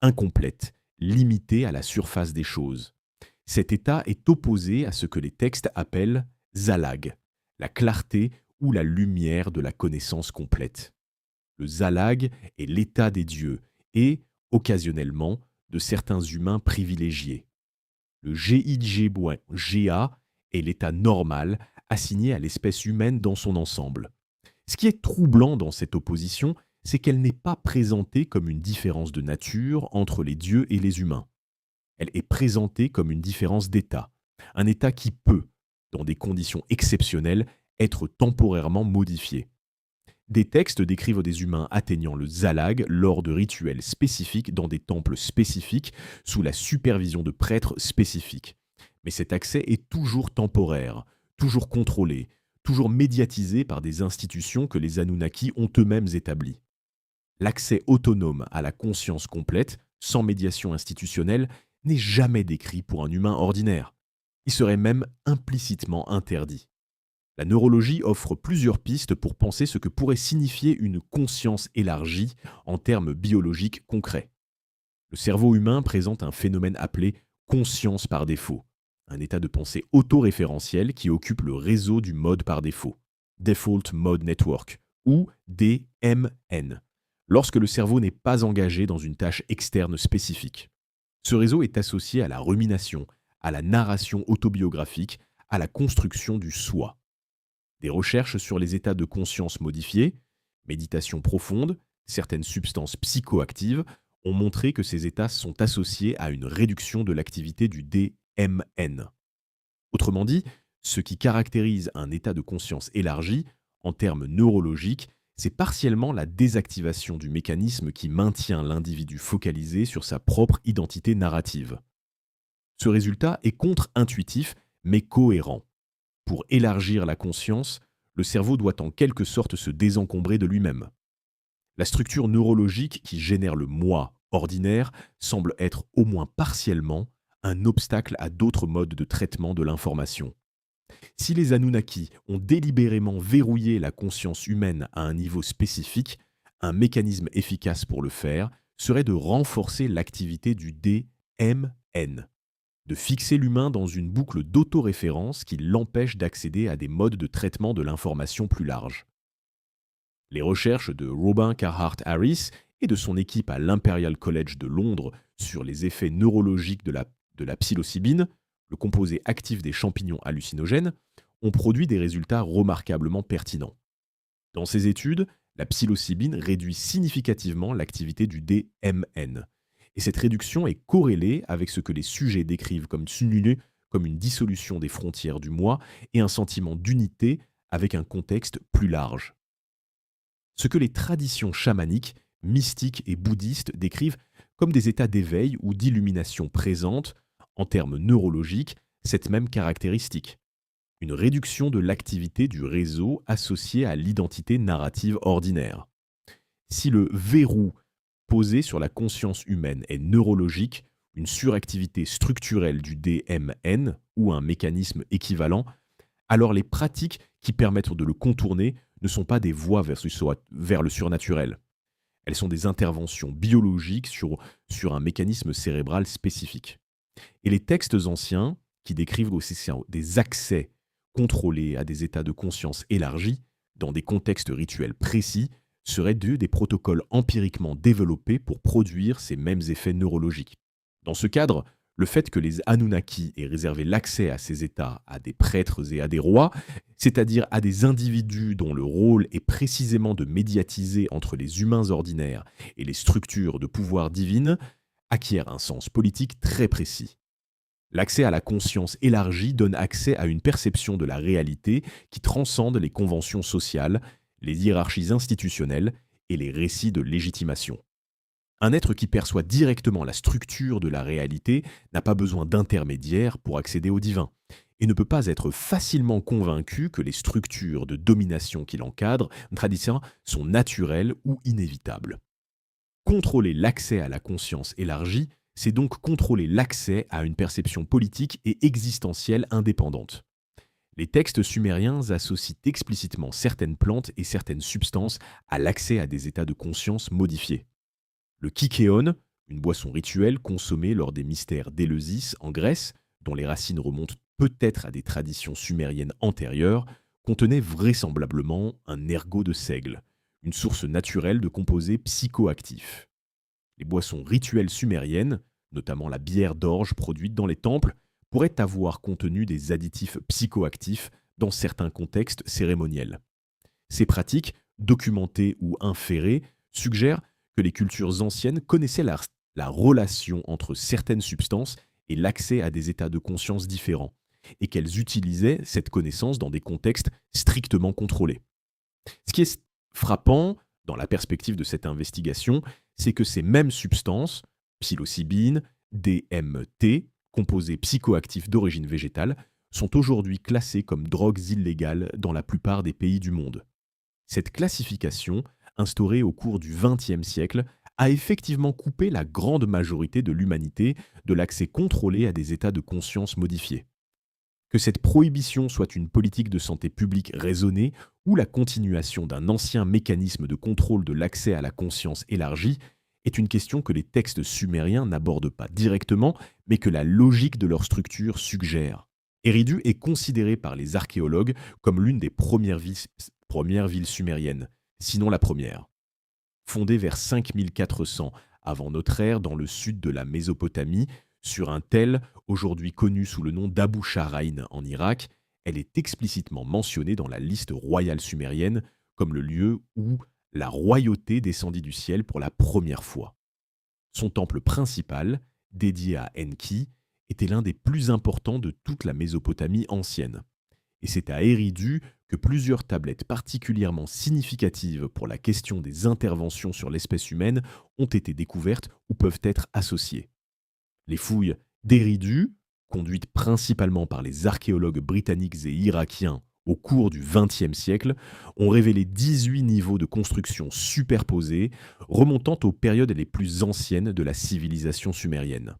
incomplète, limitée à la surface des choses. Cet état est opposé à ce que les textes appellent zalag, la clarté ou la lumière de la connaissance complète. Le Zalag est l'état des dieux et, occasionnellement, de certains humains privilégiés. Le GIGA est l'état normal assigné à l'espèce humaine dans son ensemble. Ce qui est troublant dans cette opposition, c'est qu'elle n'est pas présentée comme une différence de nature entre les dieux et les humains. Elle est présentée comme une différence d'état, un état qui peut, dans des conditions exceptionnelles, être temporairement modifié. Des textes décrivent des humains atteignant le Zalag lors de rituels spécifiques dans des temples spécifiques sous la supervision de prêtres spécifiques. Mais cet accès est toujours temporaire, toujours contrôlé, toujours médiatisé par des institutions que les Anunnaki ont eux-mêmes établies. L'accès autonome à la conscience complète, sans médiation institutionnelle, n'est jamais décrit pour un humain ordinaire. Il serait même implicitement interdit. La neurologie offre plusieurs pistes pour penser ce que pourrait signifier une conscience élargie en termes biologiques concrets. Le cerveau humain présente un phénomène appelé conscience par défaut, un état de pensée autoréférentiel qui occupe le réseau du mode par défaut, Default Mode Network, ou DMN, lorsque le cerveau n'est pas engagé dans une tâche externe spécifique. Ce réseau est associé à la rumination, à la narration autobiographique, à la construction du soi. Des recherches sur les états de conscience modifiés, méditation profonde, certaines substances psychoactives ont montré que ces états sont associés à une réduction de l'activité du DMN. Autrement dit, ce qui caractérise un état de conscience élargi, en termes neurologiques, c'est partiellement la désactivation du mécanisme qui maintient l'individu focalisé sur sa propre identité narrative. Ce résultat est contre-intuitif mais cohérent. Pour élargir la conscience, le cerveau doit en quelque sorte se désencombrer de lui-même. La structure neurologique qui génère le moi ordinaire semble être au moins partiellement un obstacle à d'autres modes de traitement de l'information. Si les Anunnaki ont délibérément verrouillé la conscience humaine à un niveau spécifique, un mécanisme efficace pour le faire serait de renforcer l'activité du DMN, de fixer l'humain dans une boucle d'autoréférence qui l'empêche d'accéder à des modes de traitement de l'information plus larges. Les recherches de Robin Carhart Harris et de son équipe à l'Imperial College de Londres sur les effets neurologiques de la psilocybine, le composé actif des champignons hallucinogènes, ont produit des résultats remarquablement pertinents. Dans ces études, la psilocybine réduit significativement l'activité du DMN. Et cette réduction est corrélée avec ce que les sujets décrivent comme une dissolution des frontières du moi et un sentiment d'unité avec un contexte plus large. Ce que les traditions chamaniques, mystiques et bouddhistes décrivent comme des états d'éveil ou d'illumination présentes, en termes neurologiques, cette même caractéristique. Une réduction de l'activité du réseau associée à l'identité narrative ordinaire. Si le verrou posé sur la conscience humaine est neurologique, une suractivité structurelle du DMN ou un mécanisme équivalent, alors les pratiques qui permettent de le contourner ne sont pas des voies vers le surnaturel. Elles sont des interventions biologiques sur un mécanisme cérébral spécifique. Et les textes anciens, qui décrivent aussi des accès contrôlés à des états de conscience élargis, dans des contextes rituels précis, seraient des protocoles empiriquement développés pour produire ces mêmes effets neurologiques. Dans ce cadre, le fait que les Anunnaki aient réservé l'accès à ces états à des prêtres et à des rois, c'est-à-dire à des individus dont le rôle est précisément de médiatiser entre les humains ordinaires et les structures de pouvoir divines, acquiert un sens politique très précis. L'accès à la conscience élargie donne accès à une perception de la réalité qui transcende les conventions sociales, les hiérarchies institutionnelles et les récits de légitimation. Un être qui perçoit directement la structure de la réalité n'a pas besoin d'intermédiaires pour accéder au divin, et ne peut pas être facilement convaincu que les structures de domination qui l'encadrent traditionnellement sont naturelles ou inévitables. Contrôler l'accès à la conscience élargie, c'est donc contrôler l'accès à une perception politique et existentielle indépendante. Les textes sumériens associent explicitement certaines plantes et certaines substances à l'accès à des états de conscience modifiés. Le kykéon, une boisson rituelle consommée lors des mystères d'Éleusis en Grèce, dont les racines remontent peut-être à des traditions sumériennes antérieures, contenait vraisemblablement un ergot de seigle, une source naturelle de composés psychoactifs. Les boissons rituelles sumériennes, notamment la bière d'orge produite dans les temples, pourraient avoir contenu des additifs psychoactifs dans certains contextes cérémoniels. Ces pratiques, documentées ou inférées, suggèrent que les cultures anciennes connaissaient la relation entre certaines substances et l'accès à des états de conscience différents, et qu'elles utilisaient cette connaissance dans des contextes strictement contrôlés. Ce qui est frappant dans la perspective de cette investigation, c'est que ces mêmes substances, psilocybine, DMT, composés psychoactifs d'origine végétale, sont aujourd'hui classées comme drogues illégales dans la plupart des pays du monde. Cette classification, instaurée au cours du XXe siècle, a effectivement coupé la grande majorité de l'humanité de l'accès contrôlé à des états de conscience modifiés. Que cette prohibition soit une politique de santé publique raisonnée ou la continuation d'un ancien mécanisme de contrôle de l'accès à la conscience élargie est une question que les textes sumériens n'abordent pas directement, mais que la logique de leur structure suggère. Eridu est considéré par les archéologues comme l'une des premières villes sumériennes, sinon la première. Fondée vers 5400 avant notre ère dans le sud de la Mésopotamie, sur un tel, aujourd'hui connu sous le nom d'Abou Shahrain en Irak, elle est explicitement mentionnée dans la liste royale sumérienne comme le lieu où la royauté descendit du ciel pour la première fois. Son temple principal, dédié à Enki, était l'un des plus importants de toute la Mésopotamie ancienne. Et c'est à Eridu que plusieurs tablettes particulièrement significatives pour la question des interventions sur l'espèce humaine ont été découvertes ou peuvent être associées. Les fouilles d'Eridu, conduites principalement par les archéologues britanniques et irakiens au cours du XXe siècle, ont révélé 18 niveaux de construction superposés, remontant aux périodes les plus anciennes de la civilisation sumérienne.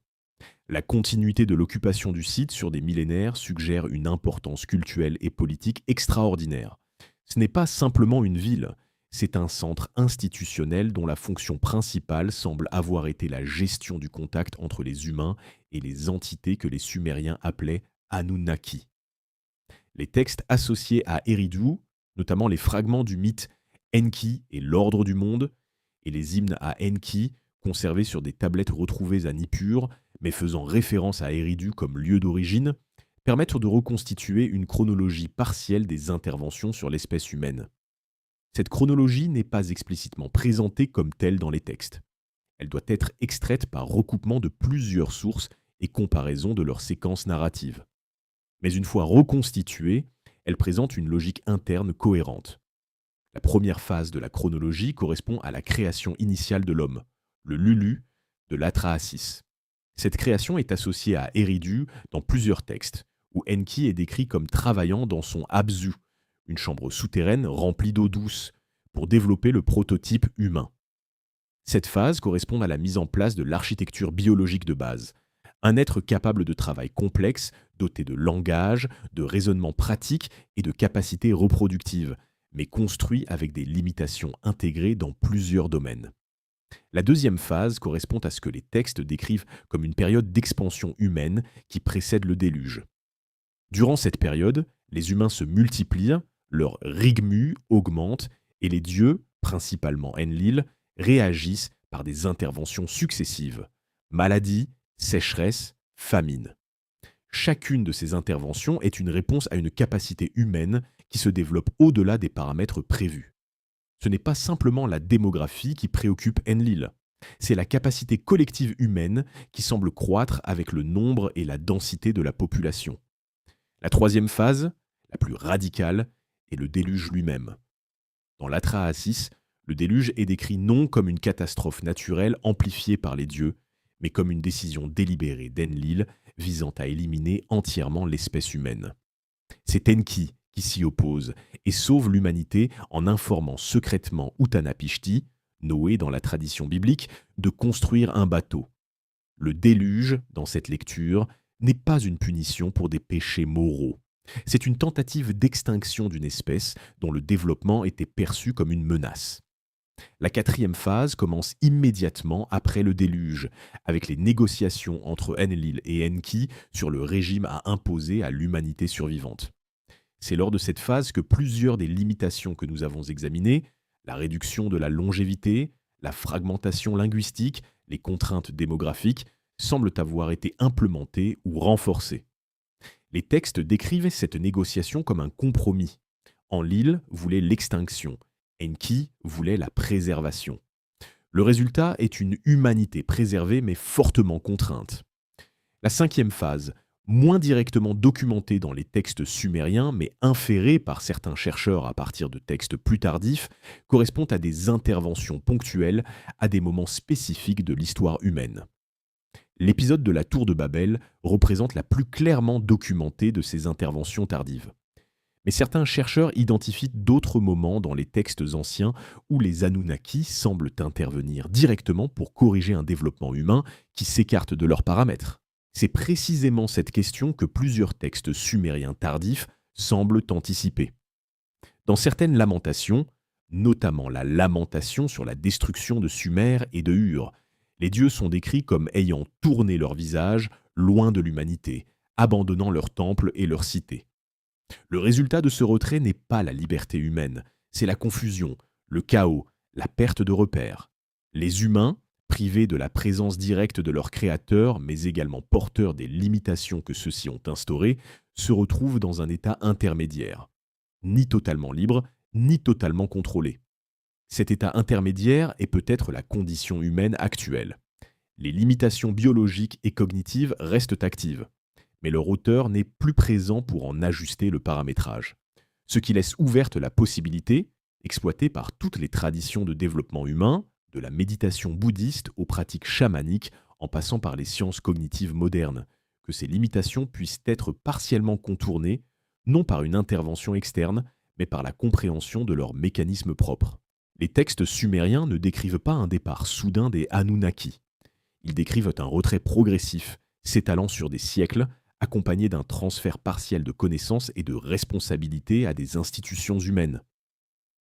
La continuité de l'occupation du site sur des millénaires suggère une importance cultuelle et politique extraordinaire. Ce n'est pas simplement une ville, c'est un centre institutionnel dont la fonction principale semble avoir été la gestion du contact entre les humains et les entités que les Sumériens appelaient Anunnaki. Les textes associés à Eridu, notamment les fragments du mythe Enki et l'ordre du monde, et les hymnes à Enki, conservés sur des tablettes retrouvées à Nippur, mais faisant référence à Eridu comme lieu d'origine, permettent de reconstituer une chronologie partielle des interventions sur l'espèce humaine. Cette chronologie n'est pas explicitement présentée comme telle dans les textes. Elle doit être extraite par recoupement de plusieurs sources et comparaison de leurs séquences narratives. Mais une fois reconstituée, elle présente une logique interne cohérente. La première phase de la chronologie correspond à la création initiale de l'homme, le Lulu de l'Atrahasis. Cette création est associée à Eridu dans plusieurs textes, où Enki est décrit comme travaillant dans son Abzu, une chambre souterraine remplie d'eau douce, pour développer le prototype humain. Cette phase correspond à la mise en place de l'architecture biologique de base, un être capable de travail complexe, doté de langage, de raisonnement pratique et de capacités reproductives, mais construit avec des limitations intégrées dans plusieurs domaines. La deuxième phase correspond à ce que les textes décrivent comme une période d'expansion humaine qui précède le déluge. Durant cette période, les humains se multiplient, leur rigmu augmente et les dieux, principalement Enlil, réagissent par des interventions successives. Maladies, sécheresse, famine. Chacune de ces interventions est une réponse à une capacité humaine qui se développe au-delà des paramètres prévus. Ce n'est pas simplement la démographie qui préoccupe Enlil, c'est la capacité collective humaine qui semble croître avec le nombre et la densité de la population. La troisième phase, la plus radicale, est le déluge lui-même. Dans l'Atrahasis, le déluge est décrit non comme une catastrophe naturelle amplifiée par les dieux, mais comme une décision délibérée d'Enlil visant à éliminer entièrement l'espèce humaine. C'est Enki qui s'y oppose et sauve l'humanité en informant secrètement Utanapishti, Noé dans la tradition biblique, de construire un bateau. Le déluge, dans cette lecture, n'est pas une punition pour des péchés moraux. C'est une tentative d'extinction d'une espèce dont le développement était perçu comme une menace. La quatrième phase commence immédiatement après le déluge, avec les négociations entre Enlil et Enki sur le régime à imposer à l'humanité survivante. C'est lors de cette phase que plusieurs des limitations que nous avons examinées, la réduction de la longévité, la fragmentation linguistique, les contraintes démographiques, semblent avoir été implémentées ou renforcées. Les textes décrivent cette négociation comme un compromis. Enlil voulait l'extinction, Enki voulait la préservation. Le résultat est une humanité préservée mais fortement contrainte. La cinquième phase, moins directement documentée dans les textes sumériens mais inférée par certains chercheurs à partir de textes plus tardifs, correspond à des interventions ponctuelles à des moments spécifiques de l'histoire humaine. L'épisode de la Tour de Babel représente la plus clairement documentée de ces interventions tardives. Mais certains chercheurs identifient d'autres moments dans les textes anciens où les Anunnaki semblent intervenir directement pour corriger un développement humain qui s'écarte de leurs paramètres. C'est précisément cette question que plusieurs textes sumériens tardifs semblent anticiper. Dans certaines lamentations, notamment la lamentation sur la destruction de Sumer et de Ur, les dieux sont décrits comme ayant tourné leur visage loin de l'humanité, abandonnant leur temple et leur cité. Le résultat de ce retrait n'est pas la liberté humaine, c'est la confusion, le chaos, la perte de repères. Les humains, privés de la présence directe de leur créateur, mais également porteurs des limitations que ceux-ci ont instaurées, se retrouvent dans un état intermédiaire, ni totalement libre, ni totalement contrôlé. Cet état intermédiaire est peut-être la condition humaine actuelle. Les limitations biologiques et cognitives restent actives, mais leur auteur n'est plus présent pour en ajuster le paramétrage, ce qui laisse ouverte la possibilité, exploitée par toutes les traditions de développement humain, de la méditation bouddhiste aux pratiques chamaniques en passant par les sciences cognitives modernes, que ces limitations puissent être partiellement contournées, non par une intervention externe, mais par la compréhension de leurs mécanismes propres. Les textes sumériens ne décrivent pas un départ soudain des Anunnaki. Ils décrivent un retrait progressif, s'étalant sur des siècles, accompagné d'un transfert partiel de connaissances et de responsabilités à des institutions humaines.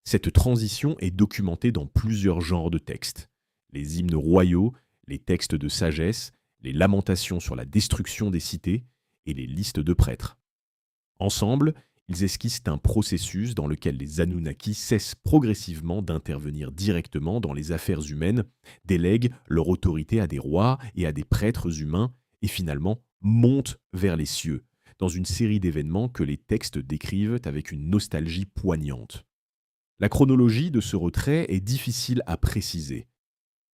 Cette transition est documentée dans plusieurs genres de textes. Les hymnes royaux, les textes de sagesse, les lamentations sur la destruction des cités et les listes de prêtres. Ensemble, ils esquissent un processus dans lequel les Anunnaki cessent progressivement d'intervenir directement dans les affaires humaines, délèguent leur autorité à des rois et à des prêtres humains et finalement montent vers les cieux, dans une série d'événements que les textes décrivent avec une nostalgie poignante. La chronologie de ce retrait est difficile à préciser.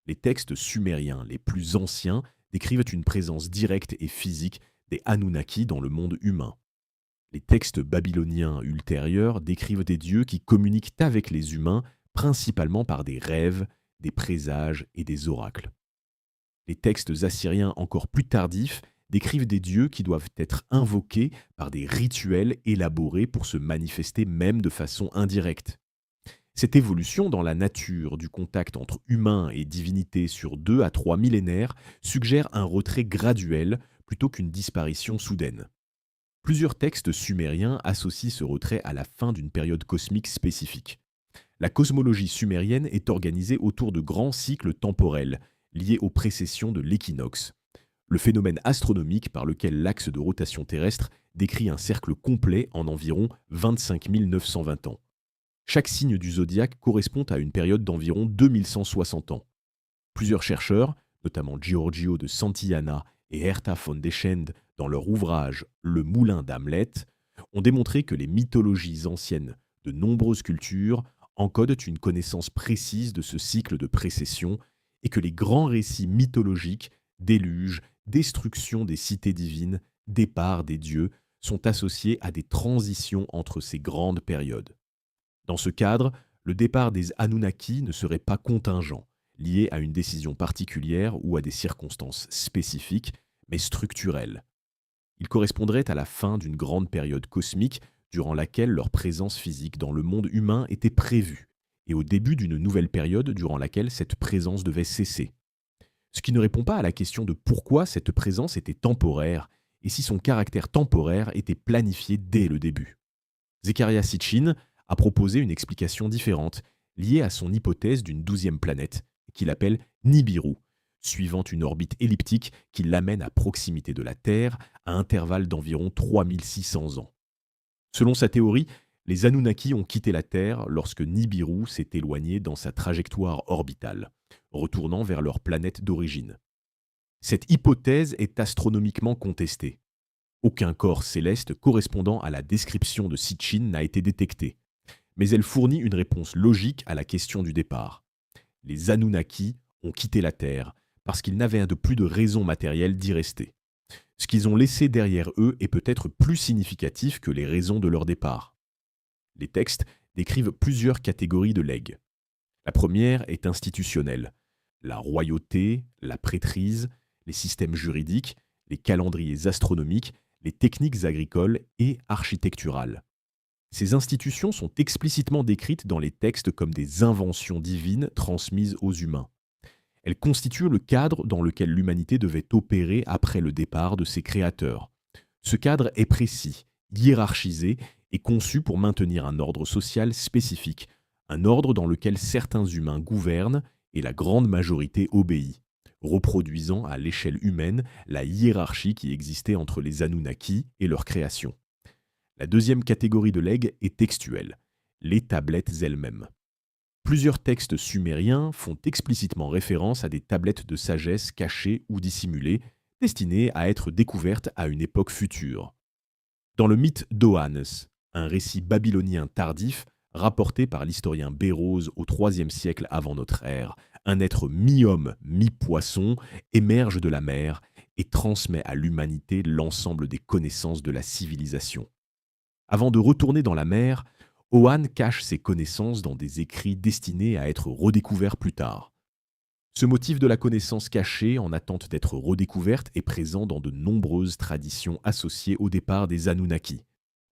Les textes sumériens les plus anciens décrivent une présence directe et physique des Anunnaki dans le monde humain. Les textes babyloniens ultérieurs décrivent des dieux qui communiquent avec les humains principalement par des rêves, des présages et des oracles. Les textes assyriens encore plus tardifs décrivent des dieux qui doivent être invoqués par des rituels élaborés pour se manifester même de façon indirecte. Cette évolution dans la nature du contact entre humains et divinités sur 2 à 3 millénaires suggère un retrait graduel plutôt qu'une disparition soudaine. Plusieurs textes sumériens associent ce retrait à la fin d'une période cosmique spécifique. La cosmologie sumérienne est organisée autour de grands cycles temporels liés aux précessions de l'équinoxe, le phénomène astronomique par lequel l'axe de rotation terrestre décrit un cercle complet en environ 25 920 ans. Chaque signe du zodiaque correspond à une période d'environ 2160 ans. Plusieurs chercheurs, notamment Giorgio de Santillana et Herta von Deschend dans leur ouvrage Le Moulin d'Hamlet, ont démontré que les mythologies anciennes de nombreuses cultures encodent une connaissance précise de ce cycle de précession et que les grands récits mythologiques, déluge, destruction des cités divines, départ des dieux, sont associés à des transitions entre ces grandes périodes. Dans ce cadre, le départ des Anunnaki ne serait pas contingent, lié à une décision particulière ou à des circonstances spécifiques, mais structurelles. Il correspondrait à la fin d'une grande période cosmique durant laquelle leur présence physique dans le monde humain était prévue, et au début d'une nouvelle période durant laquelle cette présence devait cesser. Ce qui ne répond pas à la question de pourquoi cette présence était temporaire et si son caractère temporaire était planifié dès le début. Zecharia Sitchin a proposé une explication différente, liée à son hypothèse d'une 12e planète, qu'il appelle Nibiru, suivant une orbite elliptique qui l'amène à proximité de la Terre à intervalles d'environ 3600 ans. Selon sa théorie, les Anunnaki ont quitté la Terre lorsque Nibiru s'est éloigné dans sa trajectoire orbitale, retournant vers leur planète d'origine. Cette hypothèse est astronomiquement contestée. Aucun corps céleste correspondant à la description de Sitchin n'a été détecté, mais elle fournit une réponse logique à la question du départ. Les Anunnaki ont quitté la Terre parce qu'ils n'avaient plus de raison matérielle d'y rester. Ce qu'ils ont laissé derrière eux est peut-être plus significatif que les raisons de leur départ. Les textes décrivent plusieurs catégories de legs. La première est institutionnelle. La royauté, la prêtrise, les systèmes juridiques, les calendriers astronomiques, les techniques agricoles et architecturales. Ces institutions sont explicitement décrites dans les textes comme des inventions divines transmises aux humains. Elles constituent le cadre dans lequel l'humanité devait opérer après le départ de ses créateurs. Ce cadre est précis, hiérarchisé et conçu pour maintenir un ordre social spécifique, un ordre dans lequel certains humains gouvernent et la grande majorité obéit, reproduisant à l'échelle humaine la hiérarchie qui existait entre les Anunnaki et leur création. La deuxième catégorie de legs est textuelle, les tablettes elles-mêmes. Plusieurs textes sumériens font explicitement référence à des tablettes de sagesse cachées ou dissimulées, destinées à être découvertes à une époque future. Dans le mythe d'Oannes, un récit babylonien tardif rapporté par l'historien Bérose au IIIe siècle avant notre ère, un être mi-homme, mi-poisson émerge de la mer et transmet à l'humanité l'ensemble des connaissances de la civilisation. Avant de retourner dans la mer, Oan cache ses connaissances dans des écrits destinés à être redécouverts plus tard. Ce motif de la connaissance cachée en attente d'être redécouverte est présent dans de nombreuses traditions associées au départ des Anunnaki.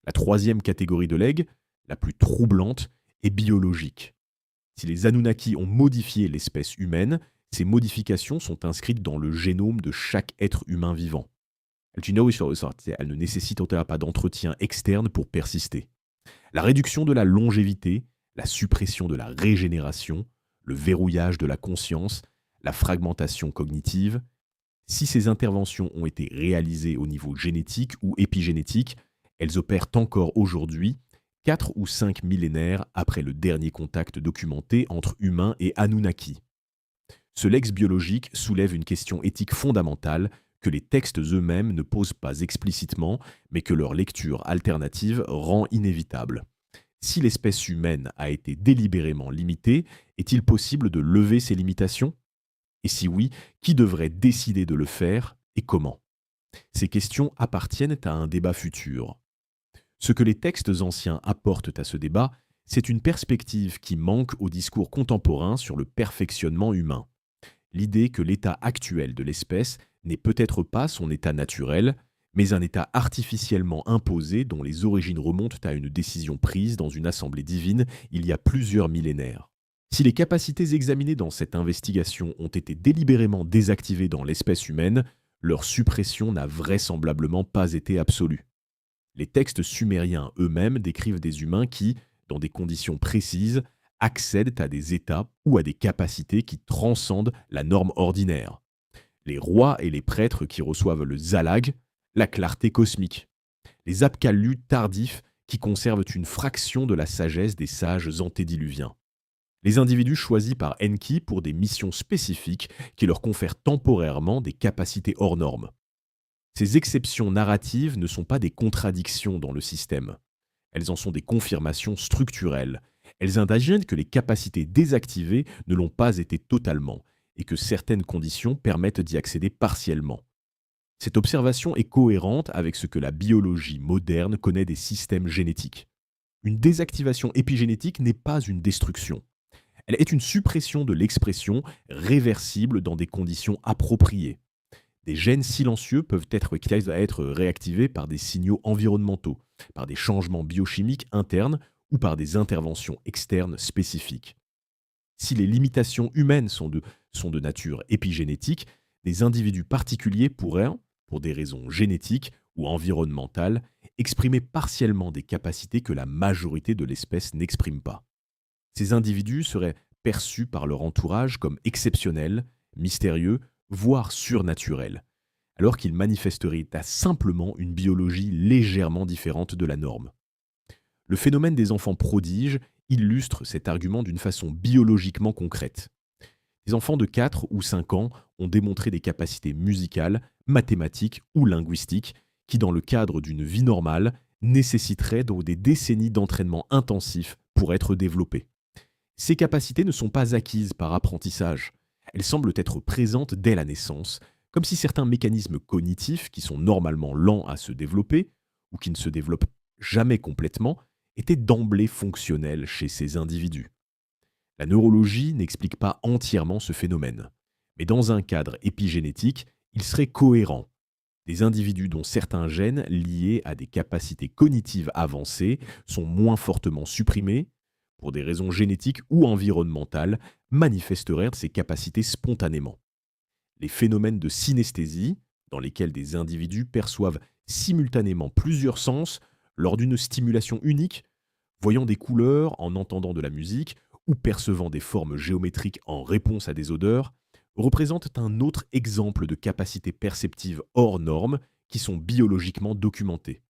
La troisième catégorie de legs, la plus troublante, est biologique. Si les Anunnaki ont modifié l'espèce humaine, ces modifications sont inscrites dans le génome de chaque être humain vivant. Elles ne nécessitent pas d'entretien externe pour persister. La réduction de la longévité, la suppression de la régénération, le verrouillage de la conscience, la fragmentation cognitive. Si ces interventions ont été réalisées au niveau génétique ou épigénétique, elles opèrent encore aujourd'hui, 4 ou 5 millénaires après le dernier contact documenté entre humains et Anunnaki. Ce legs biologique soulève une question éthique fondamentale que les textes eux-mêmes ne posent pas explicitement, mais que leur lecture alternative rend inévitable. Si l'espèce humaine a été délibérément limitée, est-il possible de lever ces limitations ? Et si oui, qui devrait décider de le faire et comment ? Ces questions appartiennent à un débat futur. Ce que les textes anciens apportent à ce débat, c'est une perspective qui manque au discours contemporain sur le perfectionnement humain. L'idée que l'état actuel de l'espèce n'est peut-être pas son état naturel, mais un état artificiellement imposé dont les origines remontent à une décision prise dans une assemblée divine il y a plusieurs millénaires. Si les capacités examinées dans cette investigation ont été délibérément désactivées dans l'espèce humaine, leur suppression n'a vraisemblablement pas été absolue. Les textes sumériens eux-mêmes décrivent des humains qui, dans des conditions précises, accèdent à des états ou à des capacités qui transcendent la norme ordinaire. Les rois et les prêtres qui reçoivent le zalag, la clarté cosmique. Les apkalus tardifs qui conservent une fraction de la sagesse des sages antédiluviens. Les individus choisis par Enki pour des missions spécifiques qui leur confèrent temporairement des capacités hors normes. Ces exceptions narratives ne sont pas des contradictions dans le système. Elles en sont des confirmations structurelles. Elles indiquent que les capacités désactivées ne l'ont pas été totalement et que certaines conditions permettent d'y accéder partiellement. Cette observation est cohérente avec ce que la biologie moderne connaît des systèmes génétiques. Une désactivation épigénétique n'est pas une destruction. Elle est une suppression de l'expression réversible dans des conditions appropriées. Des gènes silencieux peuvent être réactivés par des signaux environnementaux, par des changements biochimiques internes ou par des interventions externes spécifiques. Si les limitations humaines sont de nature épigénétique, des individus particuliers pourraient, pour des raisons génétiques ou environnementales, exprimer partiellement des capacités que la majorité de l'espèce n'exprime pas. Ces individus seraient perçus par leur entourage comme exceptionnels, mystérieux, voire surnaturels, alors qu'ils manifesteraient simplement une biologie légèrement différente de la norme. Le phénomène des enfants prodiges illustre cet argument d'une façon biologiquement concrète. Les enfants de 4 ou 5 ans ont démontré des capacités musicales, mathématiques ou linguistiques qui, dans le cadre d'une vie normale, nécessiteraient donc des décennies d'entraînement intensif pour être développées. Ces capacités ne sont pas acquises par apprentissage. Elles semblent être présentes dès la naissance, comme si certains mécanismes cognitifs qui sont normalement lents à se développer, ou qui ne se développent jamais complètement, étaient d'emblée fonctionnels chez ces individus. La neurologie n'explique pas entièrement ce phénomène, mais dans un cadre épigénétique, il serait cohérent. Des individus dont certains gènes liés à des capacités cognitives avancées sont moins fortement supprimés, pour des raisons génétiques ou environnementales, manifesteraient ces capacités spontanément. Les phénomènes de synesthésie, dans lesquels des individus perçoivent simultanément plusieurs sens lors d'une stimulation unique, voyant des couleurs en entendant de la musique ou percevant des formes géométriques en réponse à des odeurs, représentent un autre exemple de capacités perceptives hors normes qui sont biologiquement documentées.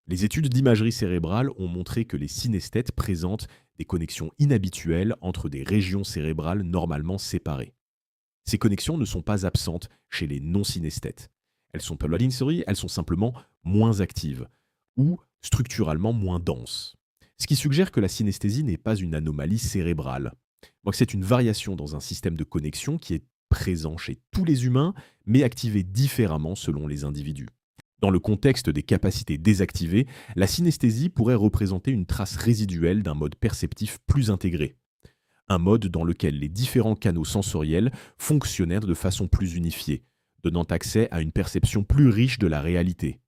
Les études d'imagerie cérébrale ont montré que les synesthètes présentent des connexions inhabituelles entre des régions cérébrales normalement séparées. Ces connexions ne sont pas absentes chez les non-synesthètes. Elles sont simplement moins actives ou structuralement moins denses. Ce qui suggère que la synesthésie n'est pas une anomalie cérébrale. Donc c'est une variation dans un système de connexion qui est présent chez tous les humains, mais activé différemment selon les individus. Dans le contexte des capacités désactivées, la synesthésie pourrait représenter une trace résiduelle d'un mode perceptif plus intégré. Un mode dans lequel les différents canaux sensoriels fonctionnèrent de façon plus unifiée, donnant accès à une perception plus riche de la réalité.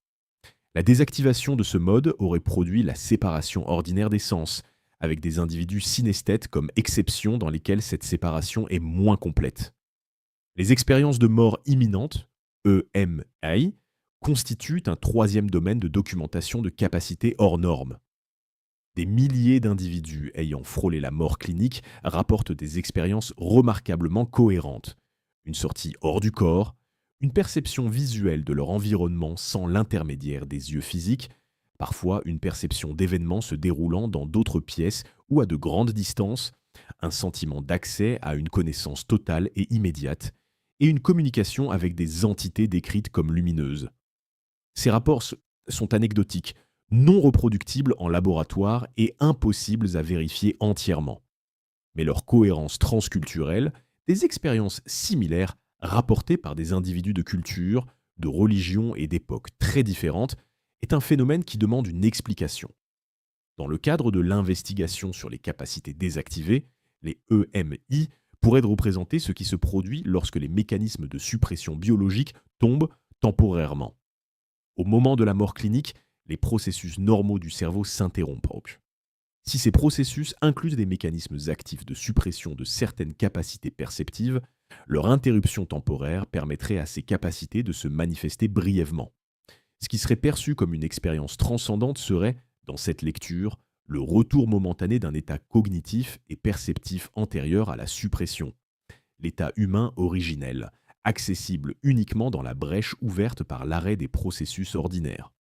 La désactivation de ce mode aurait produit la séparation ordinaire des sens, avec des individus synesthètes comme exception dans lesquels cette séparation est moins complète. Les expériences de mort imminente, EMI, constituent un troisième domaine de documentation de capacités hors normes. Des milliers d'individus ayant frôlé la mort clinique rapportent des expériences remarquablement cohérentes. Une sortie hors du corps, une perception visuelle de leur environnement sans l'intermédiaire des yeux physiques, parfois une perception d'événements se déroulant dans d'autres pièces ou à de grandes distances, un sentiment d'accès à une connaissance totale et immédiate, et une communication avec des entités décrites comme lumineuses. Ces rapports sont anecdotiques, non reproductibles en laboratoire et impossibles à vérifier entièrement. Mais leur cohérence transculturelle, des expériences similaires rapportées par des individus de cultures, de religions et d'époques très différentes, est un phénomène qui demande une explication. Dans le cadre de l'investigation sur les capacités désactivées, les EMI pourraient représenter ce qui se produit lorsque les mécanismes de suppression biologique tombent temporairement. Au moment de la mort clinique, les processus normaux du cerveau s'interrompent. Si ces processus incluent des mécanismes actifs de suppression de certaines capacités perceptives, leur interruption temporaire permettrait à ces capacités de se manifester brièvement. Ce qui serait perçu comme une expérience transcendante serait, dans cette lecture, le retour momentané d'un état cognitif et perceptif antérieur à la suppression, l'état humain originel, accessible uniquement dans la brèche ouverte par l'arrêt des processus ordinaires.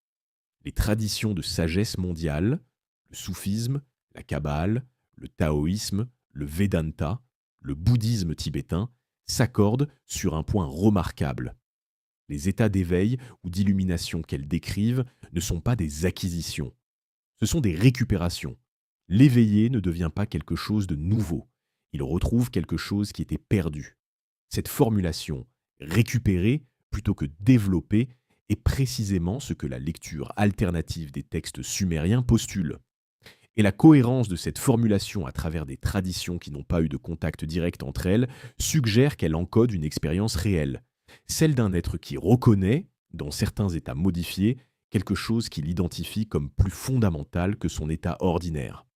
Les traditions de sagesse mondiale, le soufisme, la kabbale, le taoïsme, le vedanta, le bouddhisme tibétain s'accordent sur un point remarquable. Les états d'éveil ou d'illumination qu'elles décrivent ne sont pas des acquisitions, ce sont des récupérations. L'éveillé ne devient pas quelque chose de nouveau, il retrouve quelque chose qui était perdu. Cette formulation, récupérer plutôt que développer, est précisément ce que la lecture alternative des textes sumériens postule. Et la cohérence de cette formulation à travers des traditions qui n'ont pas eu de contact direct entre elles suggère qu'elle encode une expérience réelle, celle d'un être qui reconnaît, dans certains états modifiés, quelque chose qui l'identifie comme plus fondamental que son état ordinaire.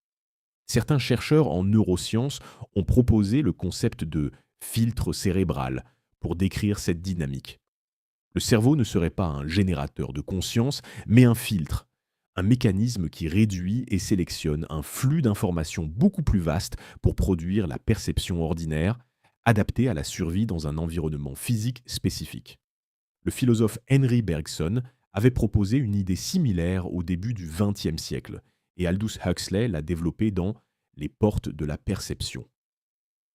Certains chercheurs en neurosciences ont proposé le concept de filtre cérébral pour décrire cette dynamique. Le cerveau ne serait pas un générateur de conscience, mais un filtre, un mécanisme qui réduit et sélectionne un flux d'informations beaucoup plus vaste pour produire la perception ordinaire, adaptée à la survie dans un environnement physique spécifique. Le philosophe Henry Bergson avait proposé une idée similaire au début du XXe siècle, et Aldous Huxley l'a développé dans Les portes de la perception.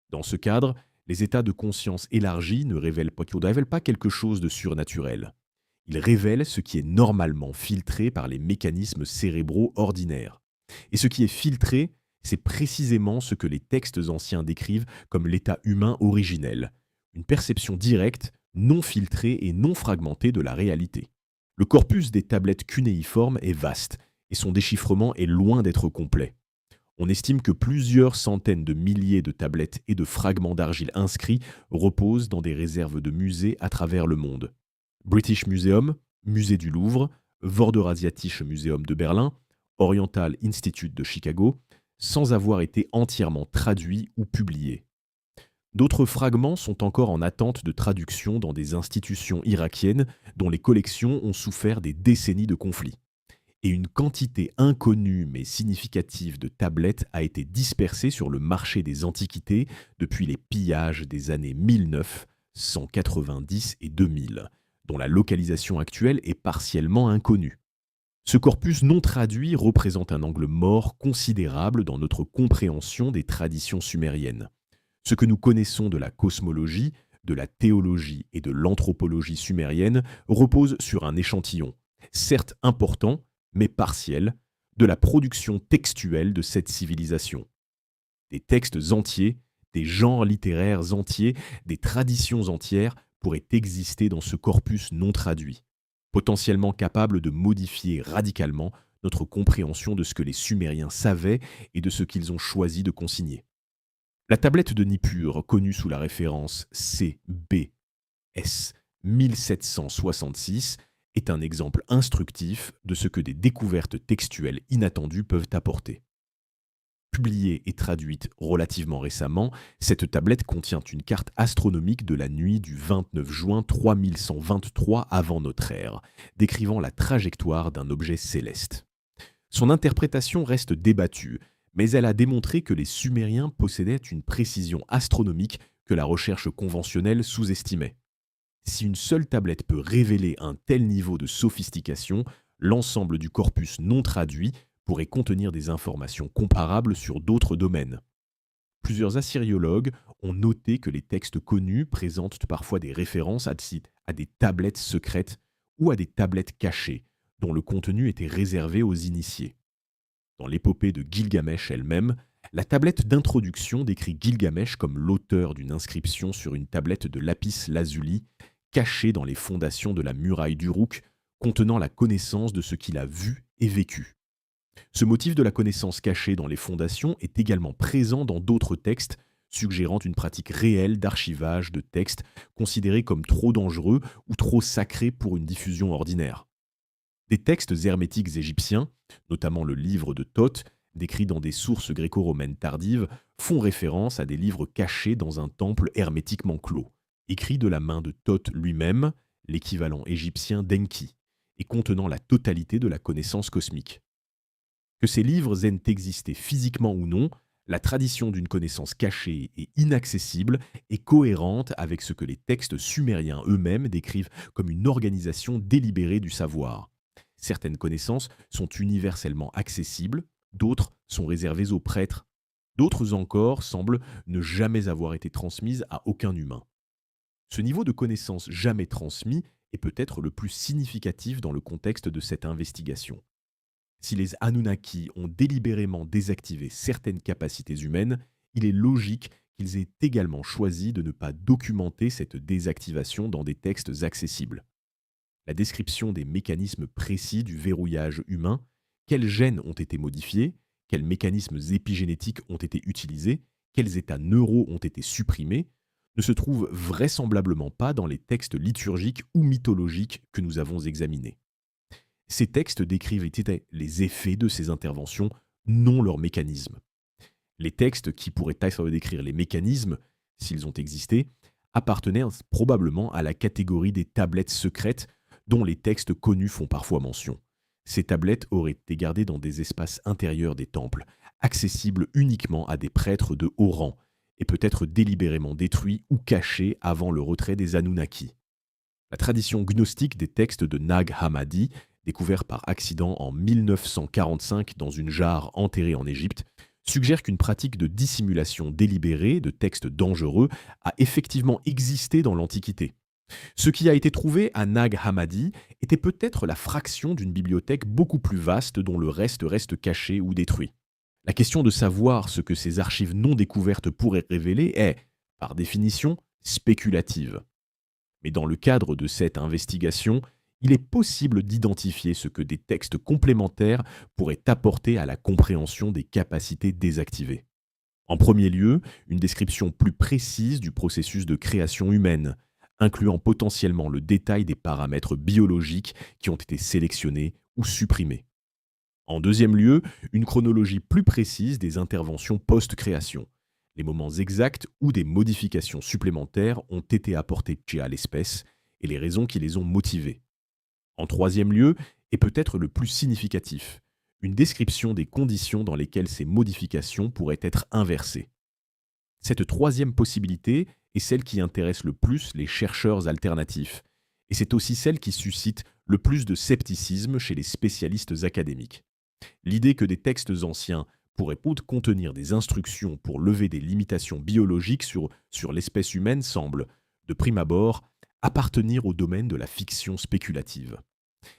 Dans ce cadre, les états de conscience élargis ne révèlent pas quelque chose de surnaturel. Ils révèlent ce qui est normalement filtré par les mécanismes cérébraux ordinaires. Et ce qui est filtré, c'est précisément ce que les textes anciens décrivent comme l'état humain originel, une perception directe, non filtrée et non fragmentée de la réalité. Le corpus des tablettes cunéiformes est vaste, et son déchiffrement est loin d'être complet. On estime que plusieurs centaines de milliers de tablettes et de fragments d'argile inscrits reposent dans des réserves de musées à travers le monde. British Museum, Musée du Louvre, Vorderasiatisches Museum de Berlin, Oriental Institute de Chicago, sans avoir été entièrement traduits ou publiés. D'autres fragments sont encore en attente de traduction dans des institutions irakiennes dont les collections ont souffert des décennies de conflits. Et une quantité inconnue mais significative de tablettes a été dispersée sur le marché des antiquités depuis les pillages des années 1990 et 2000, dont la localisation actuelle est partiellement inconnue. Ce corpus non traduit représente un angle mort considérable dans notre compréhension des traditions sumériennes. Ce que nous connaissons de la cosmologie, de la théologie et de l'anthropologie sumérienne repose sur un échantillon, certes important, mais partiel, de la production textuelle de cette civilisation. Des textes entiers, des genres littéraires entiers, des traditions entières pourraient exister dans ce corpus non traduit, potentiellement capables de modifier radicalement notre compréhension de ce que les Sumériens savaient et de ce qu'ils ont choisi de consigner. La tablette de Nippur, connue sous la référence CBS 1766, est un exemple instructif de ce que des découvertes textuelles inattendues peuvent apporter. Publiée et traduite relativement récemment, cette tablette contient une carte astronomique de la nuit du 29 juin 3123 avant notre ère, décrivant la trajectoire d'un objet céleste. Son interprétation reste débattue, mais elle a démontré que les Sumériens possédaient une précision astronomique que la recherche conventionnelle sous-estimait. Si une seule tablette peut révéler un tel niveau de sophistication, l'ensemble du corpus non traduit pourrait contenir des informations comparables sur d'autres domaines. Plusieurs assyriologues ont noté que les textes connus présentent parfois des références à des tablettes secrètes ou à des tablettes cachées, dont le contenu était réservé aux initiés. Dans l'épopée de Gilgamesh elle-même, la tablette d'introduction décrit Gilgamesh comme l'auteur d'une inscription sur une tablette de lapis-lazuli cachée dans les fondations de la muraille d'Uruk, contenant la connaissance de ce qu'il a vu et vécu. Ce motif de la connaissance cachée dans les fondations est également présent dans d'autres textes, suggérant une pratique réelle d'archivage de textes considérés comme trop dangereux ou trop sacrés pour une diffusion ordinaire. Des textes hermétiques égyptiens, notamment le livre de Thoth, décrit dans des sources gréco-romaines tardives, font référence à des livres cachés dans un temple hermétiquement clos, écrits de la main de Thoth lui-même, l'équivalent égyptien d'Enki, et contenant la totalité de la connaissance cosmique. Que ces livres aient existé physiquement ou non, la tradition d'une connaissance cachée et inaccessible est cohérente avec ce que les textes sumériens eux-mêmes décrivent comme une organisation délibérée du savoir. Certaines connaissances sont universellement accessibles, d'autres sont réservées aux prêtres, d'autres encore semblent ne jamais avoir été transmises à aucun humain. Ce niveau de connaissance jamais transmis est peut-être le plus significatif dans le contexte de cette investigation. Si les Anunnaki ont délibérément désactivé certaines capacités humaines, il est logique qu'ils aient également choisi de ne pas documenter cette désactivation dans des textes accessibles. La description des mécanismes précis du verrouillage humain, quels gènes ont été modifiés, quels mécanismes épigénétiques ont été utilisés, quels états neuraux ont été supprimés, ne se trouve vraisemblablement pas dans les textes liturgiques ou mythologiques que nous avons examinés. Ces textes décrivent les effets de ces interventions, non leurs mécanismes. Les textes qui pourraient décrire les mécanismes, s'ils ont existé, appartenaient probablement à la catégorie des tablettes secrètes dont les textes connus font parfois mention. Ces tablettes auraient été gardées dans des espaces intérieurs des temples, accessibles uniquement à des prêtres de haut rang, et peut-être délibérément détruits ou cachés avant le retrait des Anunnaki. La tradition gnostique des textes de Nag Hammadi découvert par accident en 1945 dans une jarre enterrée en Égypte, suggère qu'une pratique de dissimulation délibérée de textes dangereux a effectivement existé dans l'Antiquité. Ce qui a été trouvé à Nag Hammadi était peut-être la fraction d'une bibliothèque beaucoup plus vaste dont le reste caché ou détruit. La question de savoir ce que ces archives non découvertes pourraient révéler est, par définition, spéculative. Mais dans le cadre de cette investigation, il est possible d'identifier ce que des textes complémentaires pourraient apporter à la compréhension des capacités désactivées. En premier lieu, une description plus précise du processus de création humaine, incluant potentiellement le détail des paramètres biologiques qui ont été sélectionnés ou supprimés. En deuxième lieu, une chronologie plus précise des interventions post-création, les moments exacts où des modifications supplémentaires ont été apportées à l'espèce et les raisons qui les ont motivées. En troisième lieu, et peut-être le plus significatif, une description des conditions dans lesquelles ces modifications pourraient être inversées. Cette troisième possibilité est celle qui intéresse le plus les chercheurs alternatifs, et c'est aussi celle qui suscite le plus de scepticisme chez les spécialistes académiques. L'idée que des textes anciens pourraient contenir des instructions pour lever des limitations biologiques sur l'espèce humaine semble, de prime abord, appartenir au domaine de la fiction spéculative.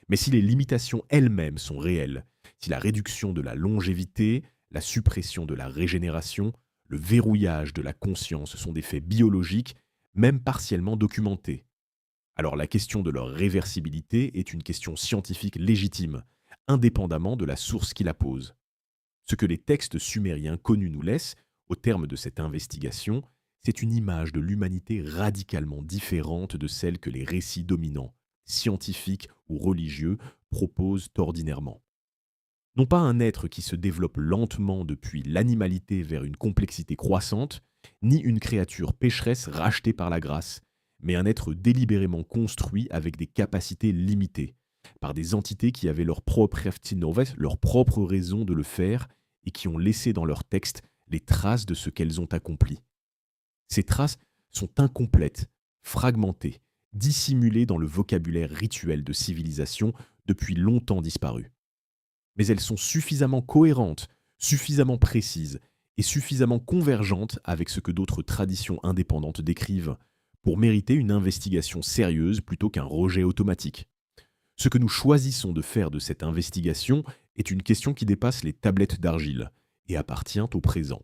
Mais si les limitations elles-mêmes sont réelles, si la réduction de la longévité, la suppression de la régénération, le verrouillage de la conscience sont des faits biologiques, même partiellement documentés, alors la question de leur réversibilité est une question scientifique légitime, indépendamment de la source qui la pose. Ce que les textes sumériens connus nous laissent, au terme de cette investigation, c'est une image de l'humanité radicalement différente de celle que les récits dominants, scientifiques ou religieux, proposent ordinairement. Non pas un être qui se développe lentement depuis l'animalité vers une complexité croissante, ni une créature pécheresse rachetée par la grâce, mais un être délibérément construit avec des capacités limitées, par des entités qui avaient leur propre leur propre raison de le faire et qui ont laissé dans leurs textes les traces de ce qu'elles ont accompli. Ces traces sont incomplètes, fragmentées, dissimulées dans le vocabulaire rituel de civilisation depuis longtemps disparu. Mais elles sont suffisamment cohérentes, suffisamment précises et suffisamment convergentes avec ce que d'autres traditions indépendantes décrivent pour mériter une investigation sérieuse plutôt qu'un rejet automatique. Ce que nous choisissons de faire de cette investigation est une question qui dépasse les tablettes d'argile et appartient au présent.